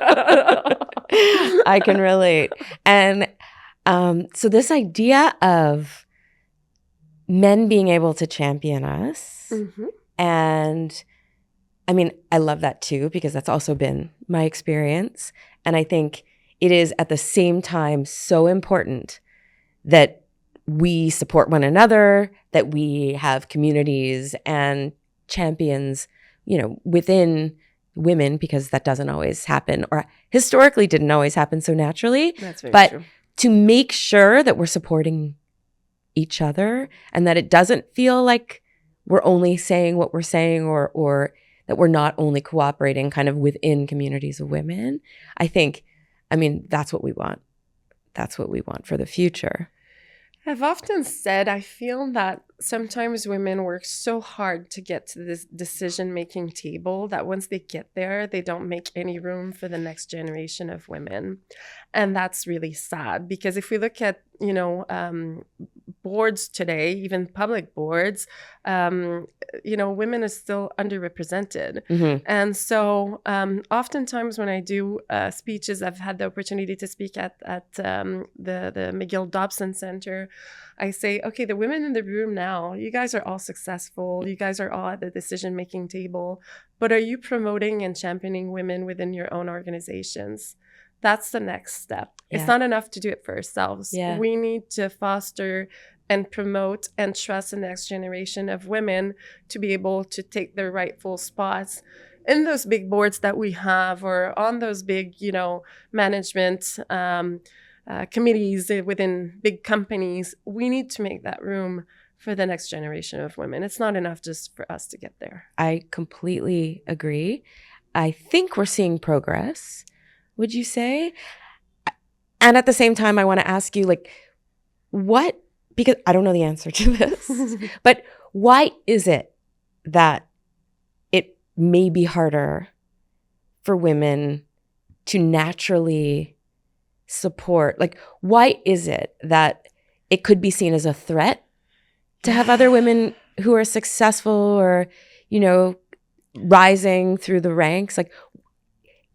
I can relate. And so this idea of men being able to champion us, mm-hmm. and I mean, I love that too, because that's also been my experience. And I think it is at the same time so important that we support one another, that we have communities and champions, within women, because that doesn't always happen, or historically didn't always happen so naturally. That's very but true. To make sure that we're supporting each other and that it doesn't feel like we're only saying what we're saying, or that we're not only cooperating kind of within communities of women. That's what we want. That's what we want for the future. I've often said I feel that sometimes women work so hard to get to this decision-making table that once they get there, they don't make any room for the next generation of women. And that's really sad, because if we look at, boards today, even public boards, women are still underrepresented. Mm-hmm. And so oftentimes when I do speeches, I've had the opportunity to speak at the McGill Dobson Center. I say, okay, the women in the room now, you guys are all successful. You guys are all at the decision-making table. But are you promoting and championing women within your own organizations? That's the next step. Yeah. It's not enough to do it for ourselves. Yeah. We need to foster and promote and trust the next generation of women to be able to take their rightful spots in those big boards that we have, or on those big, management committees within big companies. We need to make that room for the next generation of women. It's not enough just for us to get there. I completely agree. I think we're seeing progress, would you say? And at the same time, I want to ask you, because I don't know the answer to this, but why is it that it may be harder for women to naturally support? Why is it that it could be seen as a threat to have other women who are successful or, rising through the ranks?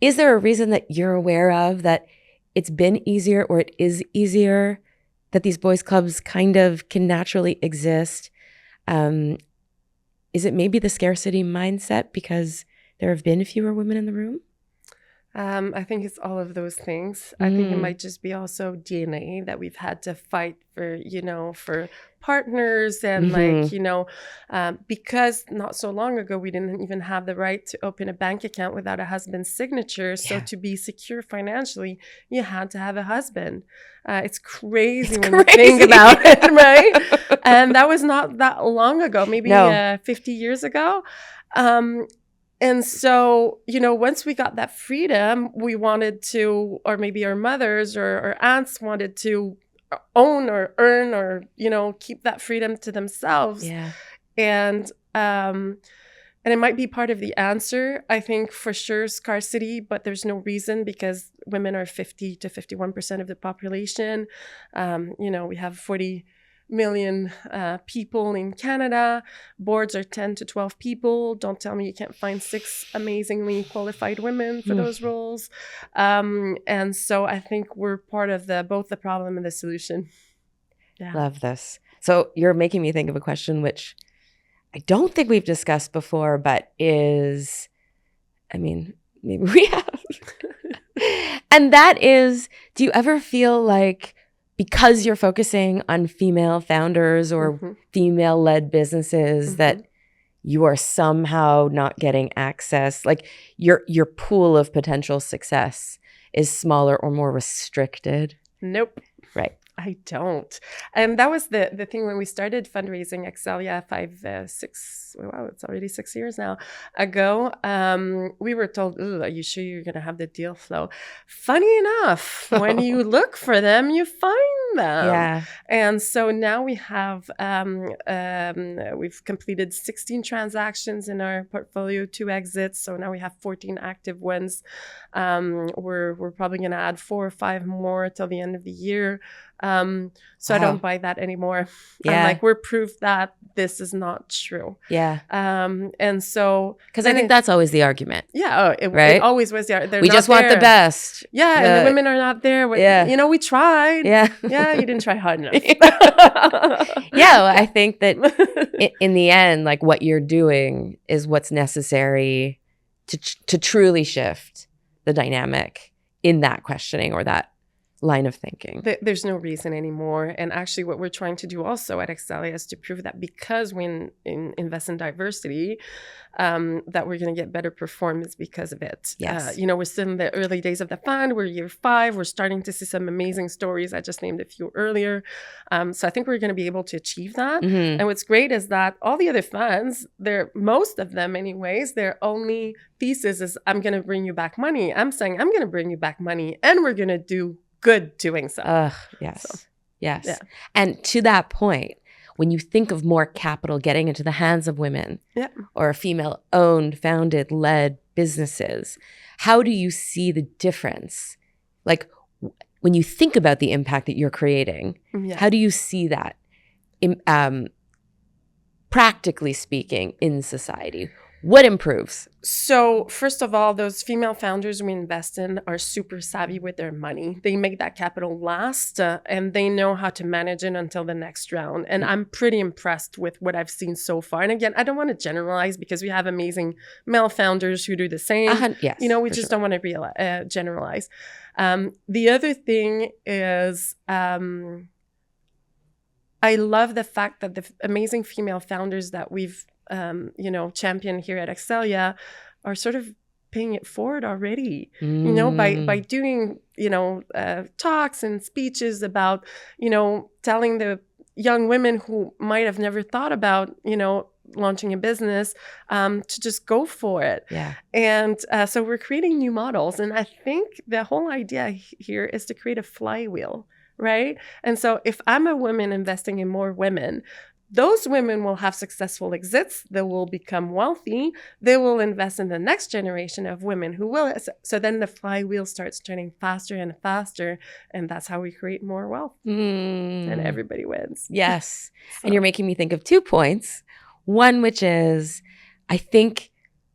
Is there a reason that you're aware of that it's been easier, or it is easier, that these boys clubs kind of can naturally exist? Is it maybe the scarcity mindset because there have been fewer women in the room? I think it's all of those things. I think it might just be also DNA that we've had to fight for, for partners, and because not so long ago, we didn't even have the right to open a bank account without a husband's signature. So to be secure financially, you had to have a husband. It's crazy when you think about it, right? And that was not that long ago, maybe 50 years ago. And so, once we got that freedom, we wanted to, or maybe our mothers or aunts wanted to own or earn or, keep that freedom to themselves. Yeah. And it might be part of the answer. I think for sure scarcity, but there's no reason, because women are 50 to 51% of the population. We have 40 million people in Canada. Boards are 10 to 12 people. Don't tell me you can't find 6 amazingly qualified women for those roles. And so I think we're part of both the problem and the solution. Yeah. Love this. So you're making me think of a question which I don't think we've discussed before, but maybe we have. And that is, do you ever feel like, because you're focusing on female founders or female-led businesses, that you are somehow not getting access? Your pool of potential success is smaller or more restricted? Nope. Right. I don't. And that was the thing when we started fundraising Accelia it's already 6 years now ago. We were told, are you sure you're going to have the deal flow? Funny enough, when you look for them, you find them. Yeah. And so now we have, we've completed 16 transactions in our portfolio, 2 exits. So now we have 14 active ones. We're probably going to add 4 or 5 more till the end of the year. So I don't buy that anymore. Yeah. We're proof that this is not true. Yeah. And so, because I think that's always the argument. Yeah. Right? It always was the we just want the best. Yeah. And the women are not there. We tried. Yeah. Yeah. You didn't try hard enough. I think that in the end, what you're doing is what's necessary to truly shift the dynamic in that questioning or that line of thinking. There's no reason anymore. And actually what we're trying to do also at Accelia is to prove that because we invest in diversity, that we're going to get better performance because of it. Yes. We're still in the early days of the fund. We're year 5. We're starting to see some amazing stories. I just named a few earlier. So I think we're going to be able to achieve that. Mm-hmm. And what's great is that all the other funds, most of them anyways, their only thesis is I'm going to bring you back money. I'm saying I'm going to bring you back money and we're going to do good doing so. Yes. So, yes. Yeah. And to that point, when you think of more capital getting into the hands of women or female-owned, founded, led businesses, how do you see the difference? Like when you think about the impact that you're creating, how do you see that practically speaking in society? What improves? So first of all, those female founders we invest in are super savvy with their money. They make that capital last and they know how to manage it until the next round. And I'm pretty impressed with what I've seen so far. And again, I don't want to generalize because we have amazing male founders who do the same. Yes, we just don't want to generalize. The other thing is I love the fact that the amazing female founders that we've champion here at Accelia are sort of paying it forward already, by doing, talks and speeches about, telling the young women who might have never thought about, launching a business, to just go for it. Yeah. And so we're creating new models. And I think the whole idea here is to create a flywheel, right? And so if I'm a woman investing in more women, those women will have successful exits. They will become wealthy. They will invest in the next generation of women who will. So then the flywheel starts turning faster and faster. And that's how we create more wealth. And everybody wins. Yes. And you're making me think of 2 points. One, which is, I think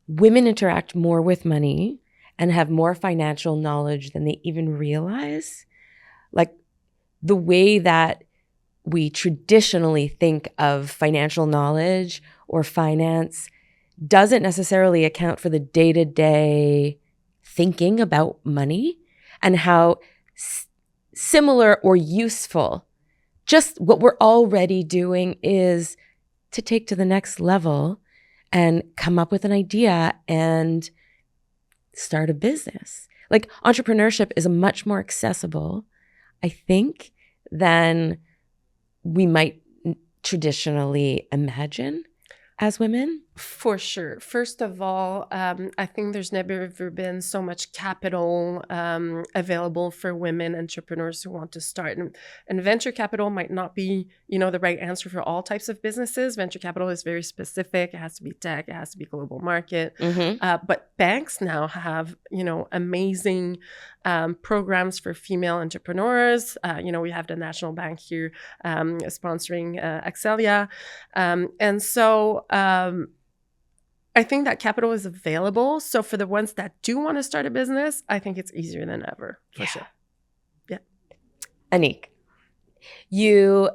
women interact more with money and have more financial knowledge than they even realize. Like the way that we traditionally think of financial knowledge or finance doesn't necessarily account for the day-to-day thinking about money and how similar or useful just what we're already doing is to take to the next level and come up with an idea and start a business. Like entrepreneurship is much more accessible, I think, than we might traditionally imagine as women? For sure. First of all, I think there's never ever been so much capital available for women entrepreneurs who want to start. And venture capital might not be, the right answer for all types of businesses. Venture capital is very specific. It has to be tech. It has to be global market. But banks now have, amazing programs for female entrepreneurs. We have the National Bank here sponsoring Accelia. And so I think that capital is available. So for the ones that do want to start a business, I think it's easier than ever, for sure. Yeah. Annick, you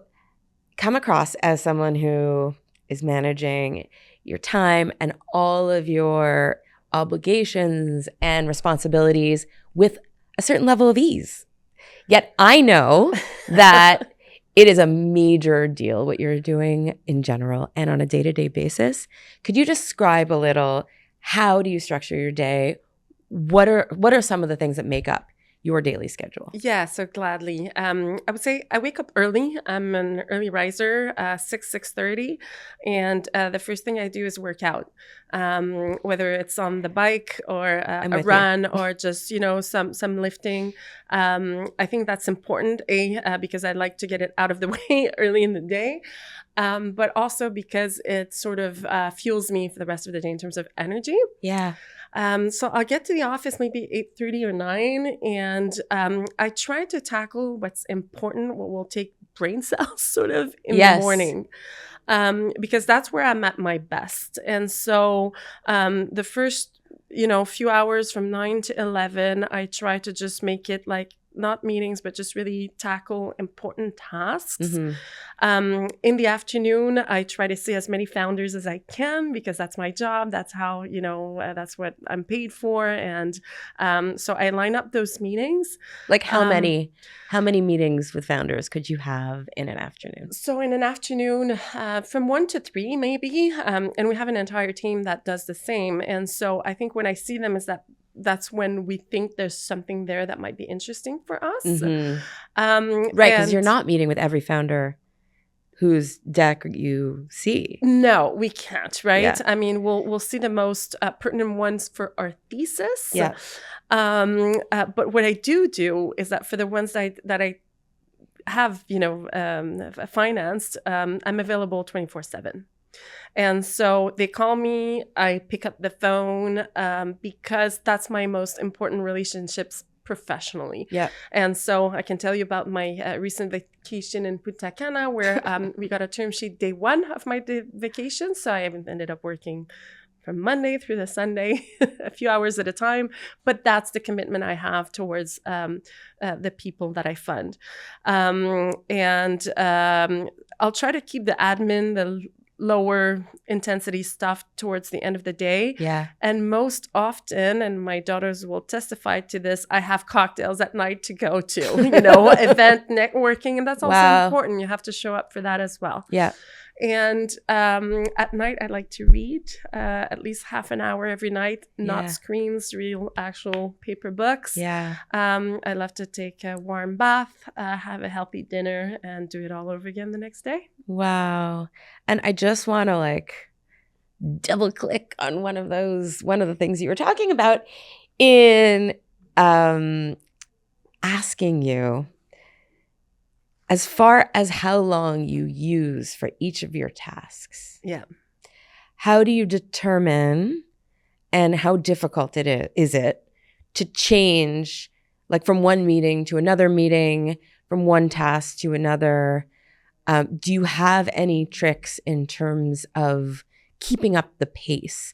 come across as someone who is managing your time and all of your obligations and responsibilities with a certain level of ease. Yet I know that it is a major deal what you're doing in general and on a day-to-day basis. Could you describe a little, how do you structure your day? What are some of the things that make up your daily schedule? Yeah, so gladly. I would say I wake up early. I'm an early riser, 6:30. And the first thing I do is work out, whether it's on the bike or a run or just, some lifting. I think that's important, because I like to get it out of the way early in the day. But also because it sort of fuels me for the rest of the day in terms of energy. Yeah. So I'll get to the office maybe 8:30 or 9, and I try to tackle what's important, what will take brain cells sort of in the morning, because that's where I'm at my best. And so the first, few hours from 9 to 11, I try to just make it like not meetings, but just really tackle important tasks. Mm-hmm. In the afternoon, I try to see as many founders as I can because that's my job. That's how, that's what I'm paid for. And so I line up those meetings. Like how many meetings with founders could you have in an afternoon? So in an afternoon, from 1 to 3 maybe, and we have an entire team that does the same. And so I think when I see them is that's when we think there's something there that might be interesting for us. Mm-hmm. Right, because you're not meeting with every founder whose deck you see. No, we can't, right? Yeah. I mean, we'll see the most pertinent ones for our thesis. Yeah. But what I do is that for the ones that I have, financed, I'm available 24/7. And so they call me, I pick up the phone because that's my most important relationships professionally. Yeah. And so I can tell you about my recent vacation in Punta Cana where we got a term sheet day 1 of my vacation. So I ended up working from Monday through the Sunday, a few hours at a time. But that's the commitment I have towards the people that I fund. And I'll try to keep the admin, the lower intensity stuff towards the end of the day. Yeah. And most often, and my daughters will testify to this, I have cocktails at night to go to, event networking. And that's also important. You have to show up for that as well. Yeah. And at night, I like to read at least half an hour every night, not screens, real actual paper books. Yeah. I love to take a warm bath, have a healthy dinner, and do it all over again the next day. Wow. And I just want to double click on one of the things you were talking about in asking you, as far as how long you use for each of your tasks. Yeah. How do you determine, and how difficult is it to change, from one meeting to another meeting, from one task to another? Do you have any tricks in terms of keeping up the pace?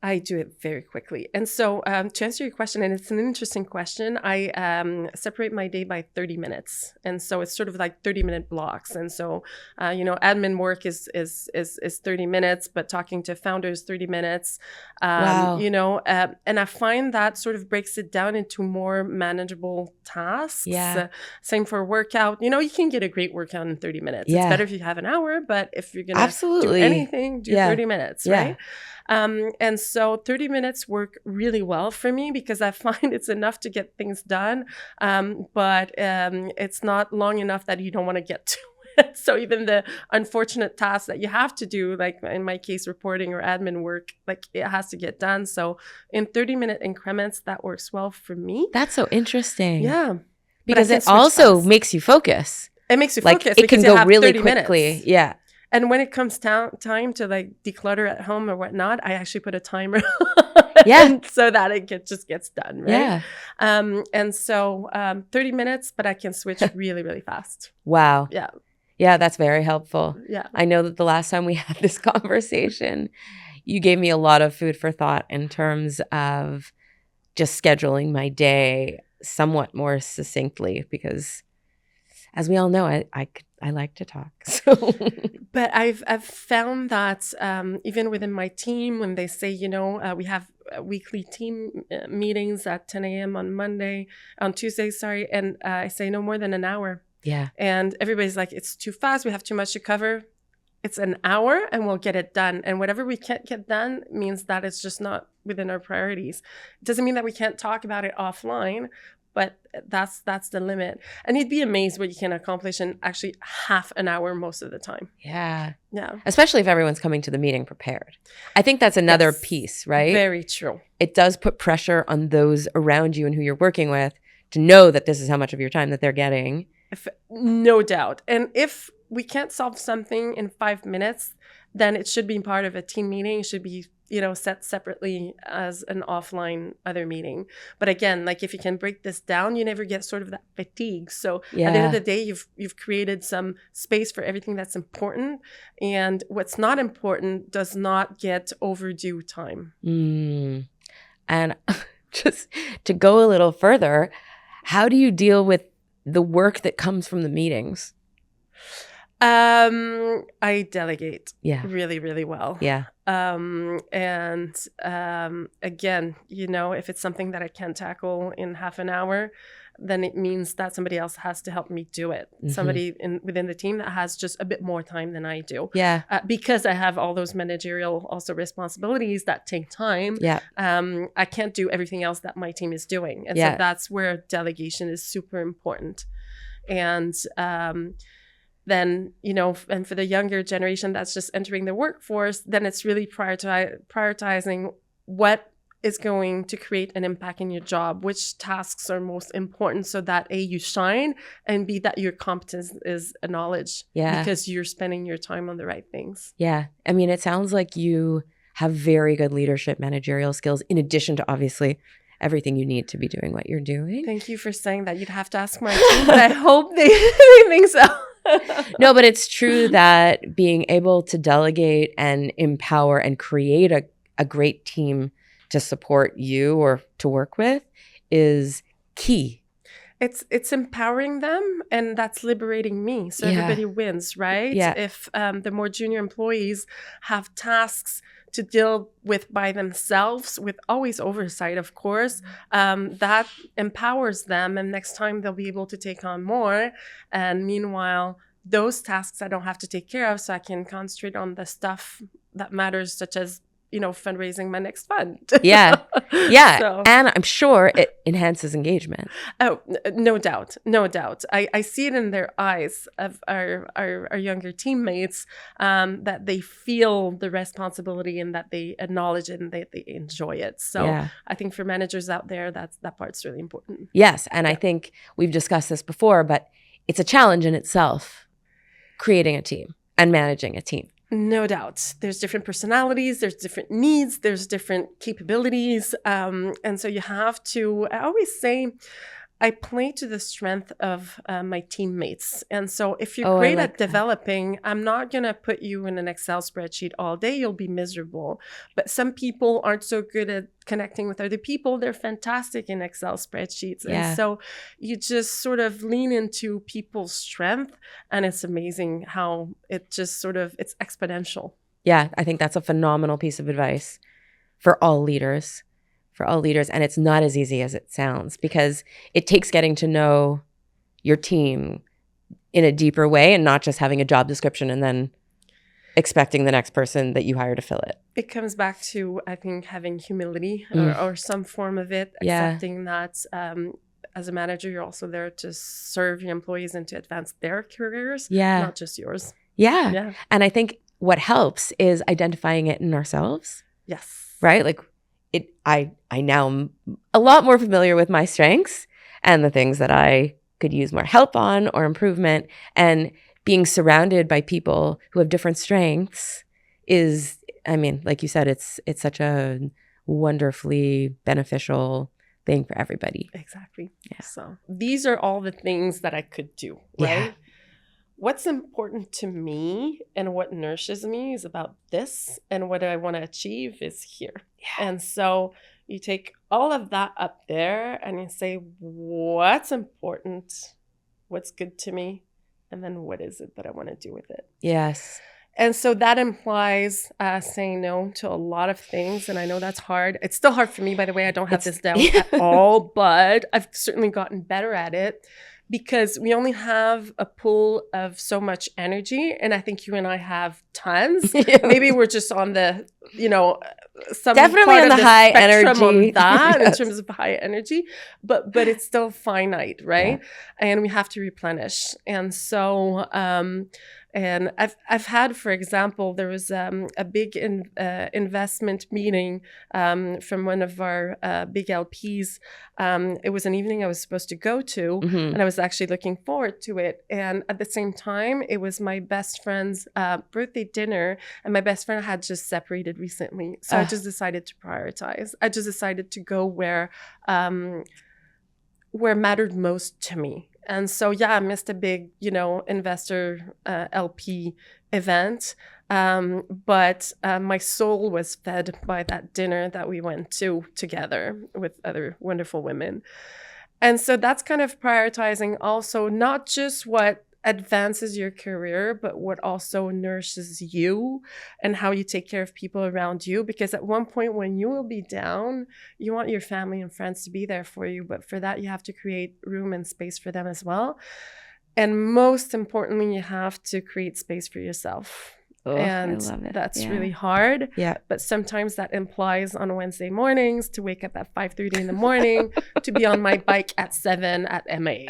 I do it very quickly. And so to answer your question, and it's an interesting question, I separate my day by 30 minutes. And so it's sort of like 30-minute blocks. And so, admin work is 30 minutes, but talking to founders, 30 minutes. Wow. And I find that sort of breaks it down into more manageable tasks. Yeah. Same for workout. You can get a great workout in 30 minutes. Yeah. It's better if you have an hour, but if you're going to do Absolutely. anything, do 30 minutes, Yeah. right? And so 30 minutes work really well for me because I find it's enough to get things done, but it's not long enough that you don't want to get to it. So even the unfortunate tasks that you have to do, like in my case, reporting or admin work, it has to get done. So in 30-minute increments, that works well for me. That's so interesting. Yeah. Because it also makes you focus. It makes you focus. It can go really quickly. Minutes. Yeah. And when it comes time to declutter at home or whatnot, I actually put a timer so that it just gets done, right? Yeah. And so 30 minutes, but I can switch really, really fast. Wow. Yeah. Yeah, that's very helpful. Yeah. I know that the last time we had this conversation, you gave me a lot of food for thought in terms of just scheduling my day somewhat more succinctly because, as we all know, I like to talk. So. But I've found that even within my team, when they say, we have weekly team meetings at 10 a.m. on Tuesday, and I say no more than an hour. Yeah. And everybody's like, it's too fast. We have too much to cover. It's an hour and we'll get it done. And whatever we can't get done means that it's just not within our priorities. It doesn't mean that we can't talk about it offline, but that's the limit. And you'd be amazed what you can accomplish in actually half an hour most of the time. Yeah. Yeah. Especially if everyone's coming to the meeting prepared. I think that's another piece, right? Very true. It does put pressure on those around you and who you're working with to know that this is how much of your time that they're getting. No doubt. And if we can't solve something in 5 minutes, then it should be part of a team meeting. It should be, set separately as an offline other meeting. But again, if you can break this down, you never get sort of that fatigue. So at the end of the day, you've created some space for everything that's important. And what's not important does not get overdue time. And just to go a little further, How do you deal with the work that comes from the meetings? I delegate really, really well. Yeah. Again, if it's something that I can't tackle in half an hour, then it means that somebody else has to help me do it. Mm-hmm. Somebody within the team that has just a bit more time than I do. Yeah. Because I have all those managerial also responsibilities that take time. Yeah. I can't do everything else that my team is doing. And so that's where delegation is super important. And then, and for the younger generation that's just entering the workforce, then it's really prioritizing what is going to create an impact in your job, which tasks are most important so that A, you shine, and B, that your competence is acknowledged because you're spending your time on the right things. Yeah. I mean, it sounds like you have very good leadership managerial skills in addition to obviously everything you need to be doing what you're doing. Thank you for saying that. You'd have to ask my team, but I hope they think so. No, but it's true that being able to delegate and empower and create a great team to support you or to work with is key. It's empowering them, and that's liberating me. So everybody wins, right? Yeah. If the more junior employees have tasks to deal with by themselves, with always oversight, of course, that empowers them. And next time they'll be able to take on more. And meanwhile, those tasks I don't have to take care of, so I can concentrate on the stuff that matters, such as fundraising my next fund. Yeah. So. And I'm sure it enhances engagement. Oh, no doubt. No doubt. I see it in their eyes of our younger teammates, that they feel the responsibility and that they acknowledge it and that they enjoy it. So I think for managers out there, that part's really important. Yes. And I think we've discussed this before, but it's a challenge in itself, creating a team and managing a team. No doubt. There's different personalities, there's different needs, there's different capabilities. And so you have to, I always say, I play to the strength of my teammates. And so if you're great at developing, I'm not going to put you in an Excel spreadsheet all day. You'll be miserable. But some people aren't so good at connecting with other people. They're fantastic in Excel spreadsheets. Yeah. And so you just sort of lean into people's strength. And it's amazing how it just it's exponential. Yeah, I think that's a phenomenal piece of advice for all leaders. And it's not as easy as it sounds because it takes getting to know your team in a deeper way and not just having a job description and then expecting the next person that you hire to fill it. It comes back to, I think, having humility or some form of it, accepting that as a manager, you're also there to serve your employees and to advance their careers, not just yours. Yeah. And I think what helps is identifying it in ourselves. Yes. Right? Like, I now am a lot more familiar with my strengths and the things that I could use more help on or improvement. And being surrounded by people who have different strengths is, I mean, like you said, it's such a wonderfully beneficial thing for everybody. Exactly. Yeah. So these are all the things that I could do, right? Yeah. What's important to me and what nourishes me is about this, and what I want to achieve is here. Yeah. And so you take all of that up there and you say, what's important, what's good to me, and then what is it that I want to do with it? Yes. And so that implies saying no to a lot of things. And I know that's hard. It's still hard for me, by the way. I don't have this down at all, but I've certainly gotten better at it. Because we only have a pool of so much energy, and I think you and I have tons. Maybe we're just on the, some definitely on the high energy on that in terms of high energy, but it's still finite, right? Yeah. And we have to replenish. And so, and I've had, for example, there was a big investment meeting from one of our big LPs. It was an evening I was supposed to go to, and I was actually looking forward to it. And at the same time, it was my best friend's birthday dinner, and my best friend had just separated recently. So I just decided to prioritize. I just decided to go where mattered most to me. And so, I missed a big, investor LP event. But my soul was fed by that dinner that we went to together with other wonderful women. And so that's kind of prioritizing also not just what advances your career, but what also nourishes you and how you take care of people around you. Because at one point when you will be down, you want your family and friends to be there for you. But for that, you have to create room and space for them as well. And most importantly, you have to create space for yourself. Oh, and I love it. That's really hard. Yeah. But sometimes that implies on Wednesday mornings to wake up at 5:30 in the morning, to be on my bike at 7 at MA.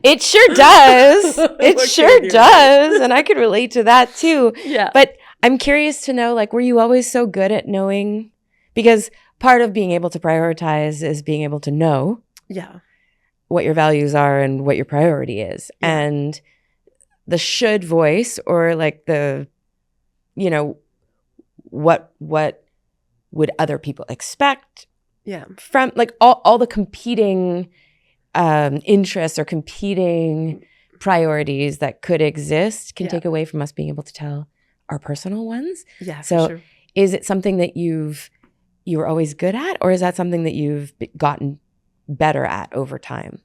It sure does. It sure does. And I could relate to that too. Yeah. But I'm curious to know, like, were you always so good at knowing? Because part of being able to prioritize is being able to know what your values are and what your priority is. Yeah. And the should voice, or like the, you know, what would other people expect from, like, all the competing interests or competing priorities that could exist can take away from us being able to tell our personal ones. Yeah, so for sure. Is it something that you were always good at, or is that something that you've gotten better at over time?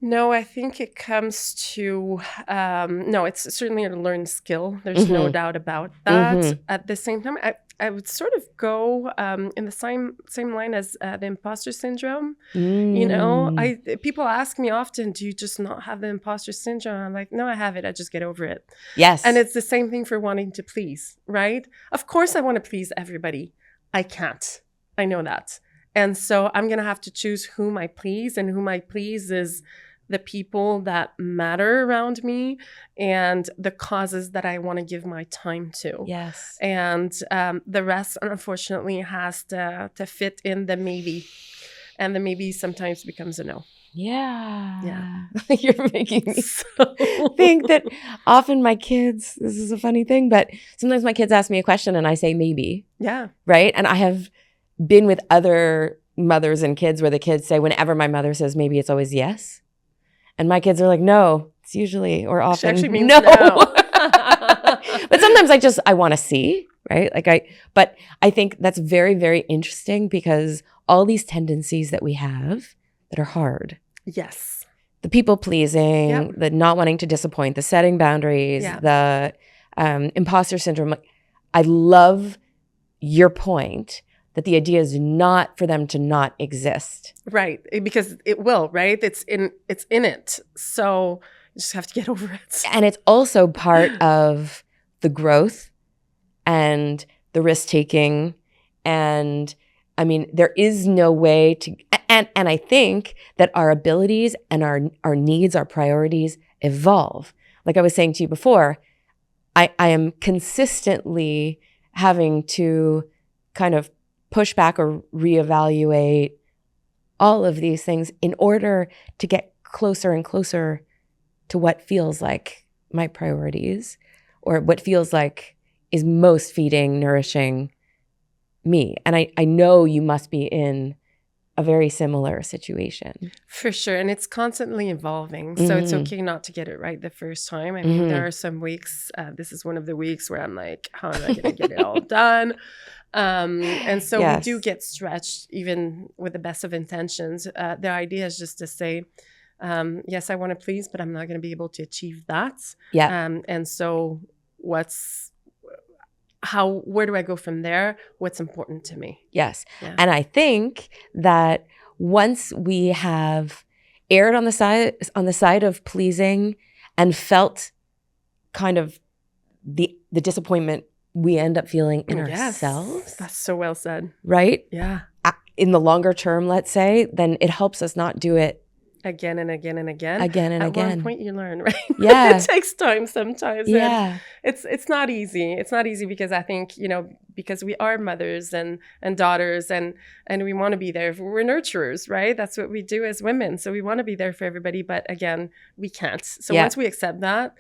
No, I think it comes to, no, it's certainly a learned skill. There's no doubt about that. At the same time, I would sort of go in the same line as the imposter syndrome. You know, people ask me often, do you just not have the imposter syndrome? I'm like, no, I have it. I just get over it. Yes. And it's the same thing for wanting to please, right? Of course, I want to please everybody. I can't. I know that. And so I'm going to have to choose whom I please, and whom I please is the people that matter around me and the causes that I want to give my time to. Yes. And the rest, unfortunately, has to fit in the maybe. And the maybe sometimes becomes a no. Yeah. Yeah. You're making me think that often my kids, this is a funny thing, but sometimes my kids ask me a question and I say maybe. Yeah. Right? And I have been with other mothers and kids where the kids say, whenever my mother says maybe, it's always yes. And my kids are like, no, it's usually or often she actually means no. But sometimes I want to see, right? But I think that's very, very interesting, because all these tendencies that we have that are hard. Yes. The people pleasing, the not wanting to disappoint, the setting boundaries, the imposter syndrome. I love your point that the idea is not for them to not exist. Right. Because it will, right? It's in it. So you just have to get over it. And it's also part of the growth and the risk taking. And I mean, there is no way to, and I think that our abilities and our needs, our priorities evolve. Like I was saying to you before, I am consistently having to kind of push back or reevaluate all of these things in order to get closer and closer to what feels like my priorities, or what feels like is most feeding, nourishing me. And I know you must be in a very similar situation. For sure. And it's constantly evolving. So it's okay not to get it right the first time. I mean, there are some weeks, this is one of the weeks where I'm like, how am I going to get it all done? And so we do get stretched, even with the best of intentions. The idea is just to say, yes, I want to please, but I'm not going to be able to achieve that. Yeah. And so where do I go from there? What's important to me? Yes. Yeah. And I think that once we have erred on the side of pleasing and felt kind of the disappointment we end up feeling in ourselves. That's so well said. Right? Yeah. In the longer term, let's say, then it helps us not do it again and again and again. At one point you learn, right? Yeah. It takes time sometimes. Yeah. And it's not easy. It's not easy because I think, because we are mothers and daughters and we want to be there. We're nurturers, right? That's what we do as women. So we want to be there for everybody. But again, we can't. So once we accept that,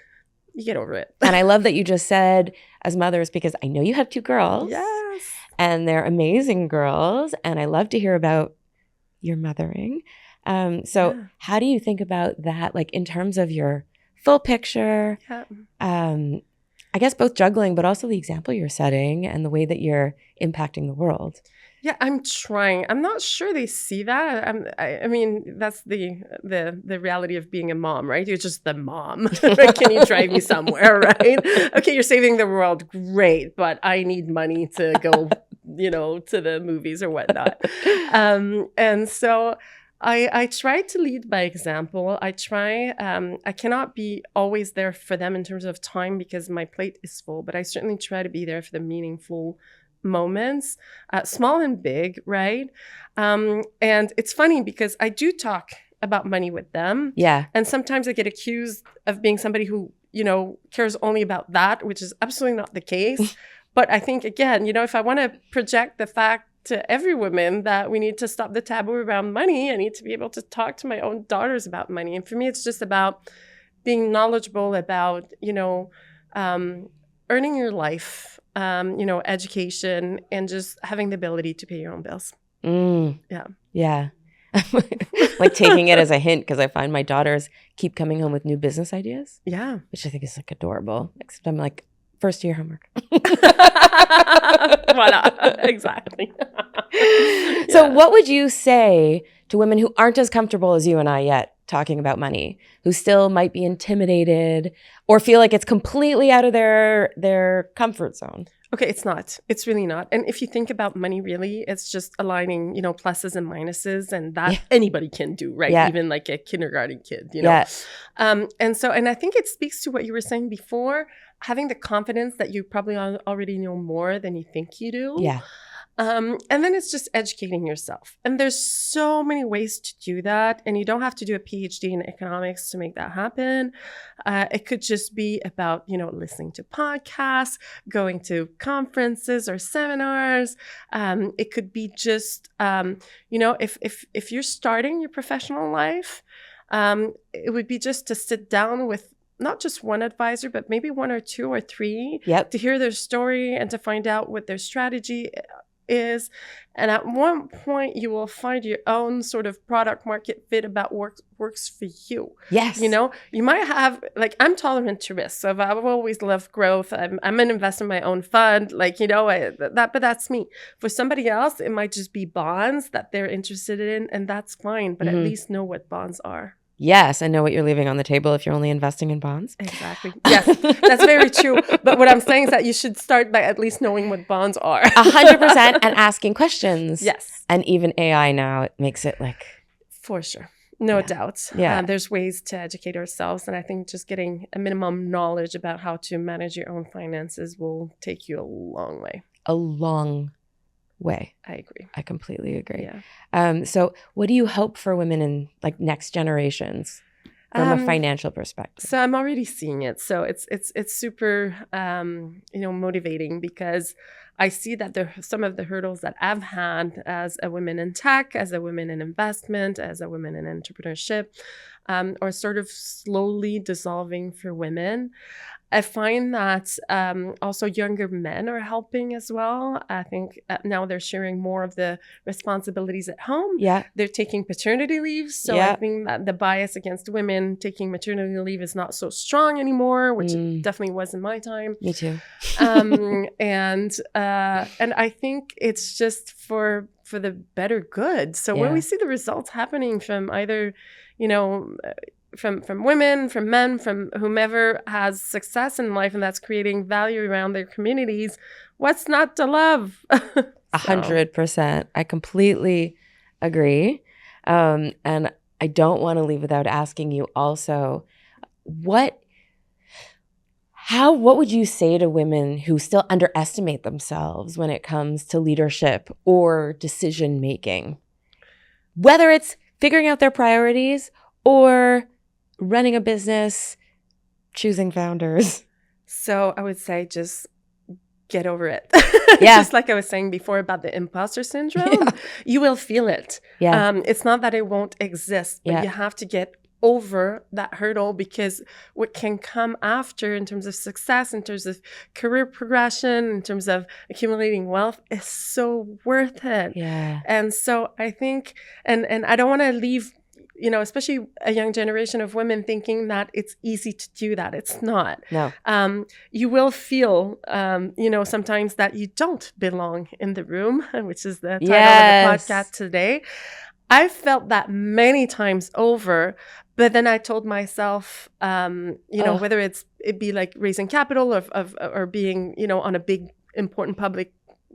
you get over it. And I love that you just said as mothers, because I know you have 2 girls. Yes. And they're amazing girls. And I love to hear about your mothering. How do you think about that, like in terms of your full picture? Yeah. I guess both juggling, but also the example you're setting and the way that you're impacting the world. Yeah, I'm trying. I'm not sure they see that. I mean, that's the reality of being a mom, right? You're just the mom. Can you drive me somewhere, right? Okay, you're saving the world. Great. But I need money to go, to the movies or whatnot. And so I try to lead by example. I cannot be always there for them in terms of time because my plate is full, but I certainly try to be there for the meaningful moments, small and big, right? And it's funny because I do talk about money with them. Yeah. And sometimes I get accused of being somebody who, cares only about that, which is absolutely not the case. But I think, again, if I want to project the fact to every woman that we need to stop the taboo around money, I need to be able to talk to my own daughters about money. And for me, it's just about being knowledgeable about, earning your life, education, and just having the ability to pay your own bills. Yeah. Yeah. Like taking it as a hint because I find my daughters keep coming home with new business ideas. Yeah. Which I think is like adorable. Except I'm like, first year homework. Voila. Exactly. So what would you say to women who aren't as comfortable as you and I yet talking about money, who still might be intimidated or feel like it's completely out of their comfort zone? Okay, it's not. It's really not. And if you think about money, really, it's just aligning, pluses and minuses, and that anybody can do, right? Yeah. Even like a kindergarten kid, Yeah. And I think it speaks to what you were saying before, having the confidence that you probably already know more than you think you do. Yeah. And then it's just educating yourself. And there's so many ways to do that. And you don't have to do a PhD in economics to make that happen. It could just be about, listening to podcasts, going to conferences or seminars. It could be just, if you're starting your professional life, it would be just to sit down with not just one advisor, but maybe one or two or three to hear their story and to find out what their strategy is. And at one point you will find your own sort of product market fit about works for you. Yes. You might have, like, I'm tolerant to risk. So I've always loved growth. I'm an investor in my own fund, but that's me. For somebody else, it might just be bonds that they're interested in, and that's fine. But at least know what bonds are. Yes, and know what you're leaving on the table if you're only investing in bonds. Exactly. Yes, that's very true. But what I'm saying is that you should start by at least knowing what bonds are. 100% and asking questions. Yes. And even AI now, it makes it like... For sure. No doubt. Yeah. There's ways to educate ourselves. And I think just getting a minimum knowledge about how to manage your own finances will take you a long way. A long way. I agree. I completely agree. Yeah. So what do you hope for women in like next generations from a financial perspective? So I'm already seeing it. So it's super, motivating because I see that some of the hurdles that I've had as a woman in tech, as a woman in investment, as a woman in entrepreneurship, are sort of slowly dissolving for women. I find that also younger men are helping as well. I think now they're sharing more of the responsibilities at home. Yeah. They're taking paternity leave. So I think that the bias against women taking maternity leave is not so strong anymore, which it definitely was in my time. Me too. And I think it's just for the better good. So when we see the results happening from either, from women, from men, from whomever has success in life and that's creating value around their communities, what's not to love? 100%. I completely agree. And I don't want to leave without asking you also, what would you say to women who still underestimate themselves when it comes to leadership or decision making? Whether it's figuring out their priorities or running a business, choosing founders. So I would say just get over it. Yeah. Just like I was saying before about the imposter syndrome, you will feel it. Yeah. It's not that it won't exist, but you have to get over that hurdle, because what can come after in terms of success, in terms of career progression, in terms of accumulating wealth is so worth it. Yeah. And so I think, and I don't want to leave especially a young generation of women thinking that it's easy to do that. It's not. No. You will feel, sometimes that you don't belong in the room, which is the title of the podcast today. I felt that many times over, but then I told myself, whether it'd be like raising capital or being, on a big, important public,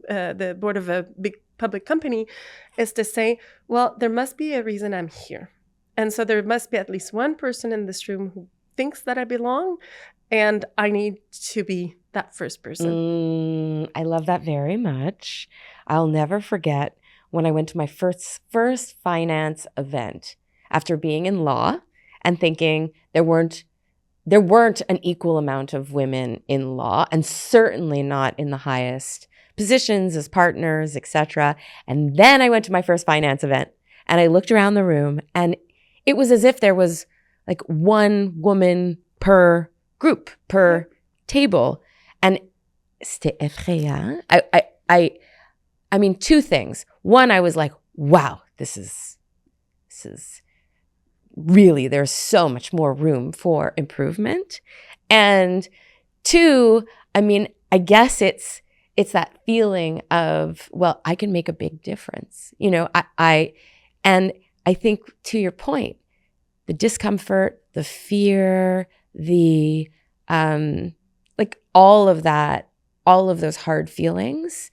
the board of a big public company, is to say, well, there must be a reason I'm here. And so there must be at least one person in this room who thinks that I belong, and I need to be that first person. I love that very much. I'll never forget when I went to my first finance event after being in law and thinking there weren't an equal amount of women in law, and certainly not in the highest positions as partners, etc. And then I went to my first finance event and I looked around the room, and it was as if there was like one woman per group, per table. And c'était effrayant. I mean, two things. One, I was like, wow, this is really, there's so much more room for improvement. And two, I mean, I guess it's that feeling of, well, I can make a big difference. And I think, to your point, the discomfort, the fear, the all of that, all of those hard feelings,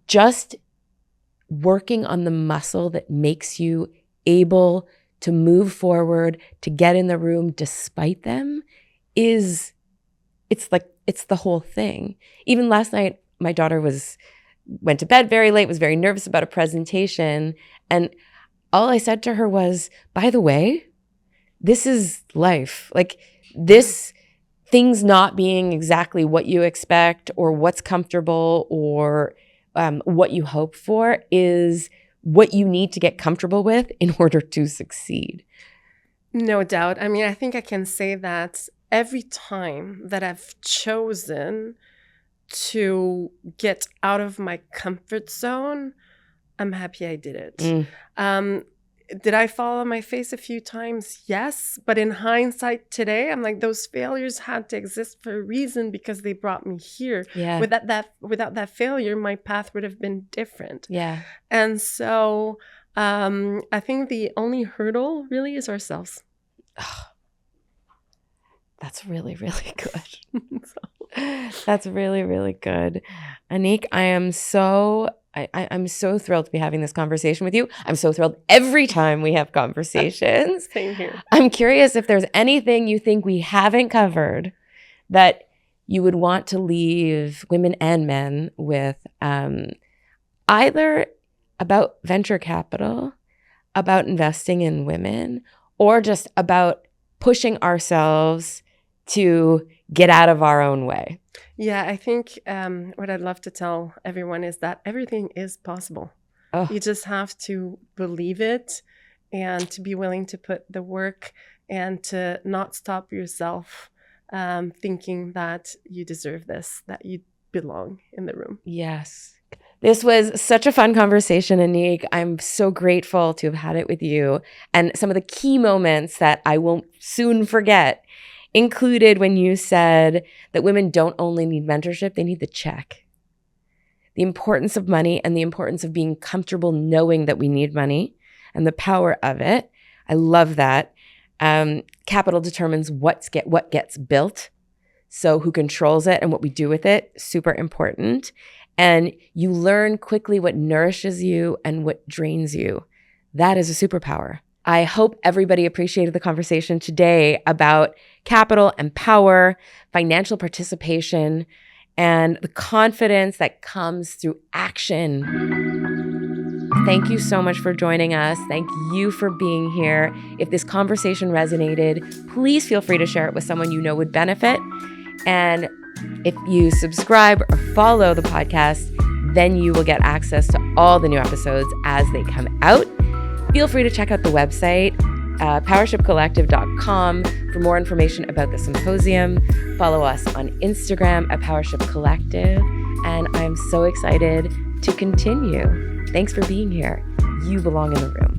just working on the muscle that makes you able to move forward, to get in the room despite them, it's the whole thing. Even last night, my daughter went to bed very late, was very nervous about a presentation, and all I said to her was, by the way, this is life. Like, this, things not being exactly what you expect or what's comfortable or what you hope for is what you need to get comfortable with in order to succeed. No doubt. I mean, I think I can say that every time that I've chosen to get out of my comfort zone, I'm happy I did it. Did I fall on my face a few times? Yes. But in hindsight today, I'm like, those failures had to exist for a reason because they brought me here. Yeah. Without that failure, my path would have been different. Yeah. And so I think the only hurdle really is ourselves. Oh, that's really, really good. That's really, really good. Annick, I'm so thrilled to be having this conversation with you. I'm so thrilled every time we have conversations. Same here. I'm curious if there's anything you think we haven't covered that you would want to leave women and men with, either about venture capital, about investing in women, or just about pushing ourselves to get out of our own way. Yeah, I think what I'd love to tell everyone is that everything is possible. Oh. You just have to believe it and to be willing to put the work and to not stop yourself thinking that you deserve this, that you belong in the room. Yes. This was such a fun conversation, Annick. I'm so grateful to have had it with you. And some of the key moments that I won't soon forget included when you said that women don't only need mentorship, they need the check. The importance of money and the importance of being comfortable knowing that we need money and the power of it. I love that. Capital determines what gets built. So who controls it and what we do with it, super important. And you learn quickly what nourishes you and what drains you. That is a superpower. I hope everybody appreciated the conversation today about capital and power, financial participation, and the confidence that comes through action. Thank you so much for joining us. Thank you for being here. If this conversation resonated, please feel free to share it with someone you know would benefit. And if you subscribe or follow the podcast, then you will get access to all the new episodes as they come out. Feel free to check out the website, powershipcollective.com, for more information about the symposium. Follow us on Instagram at Powership Collective. And I'm so excited to continue. Thanks for being here. You belong in the room.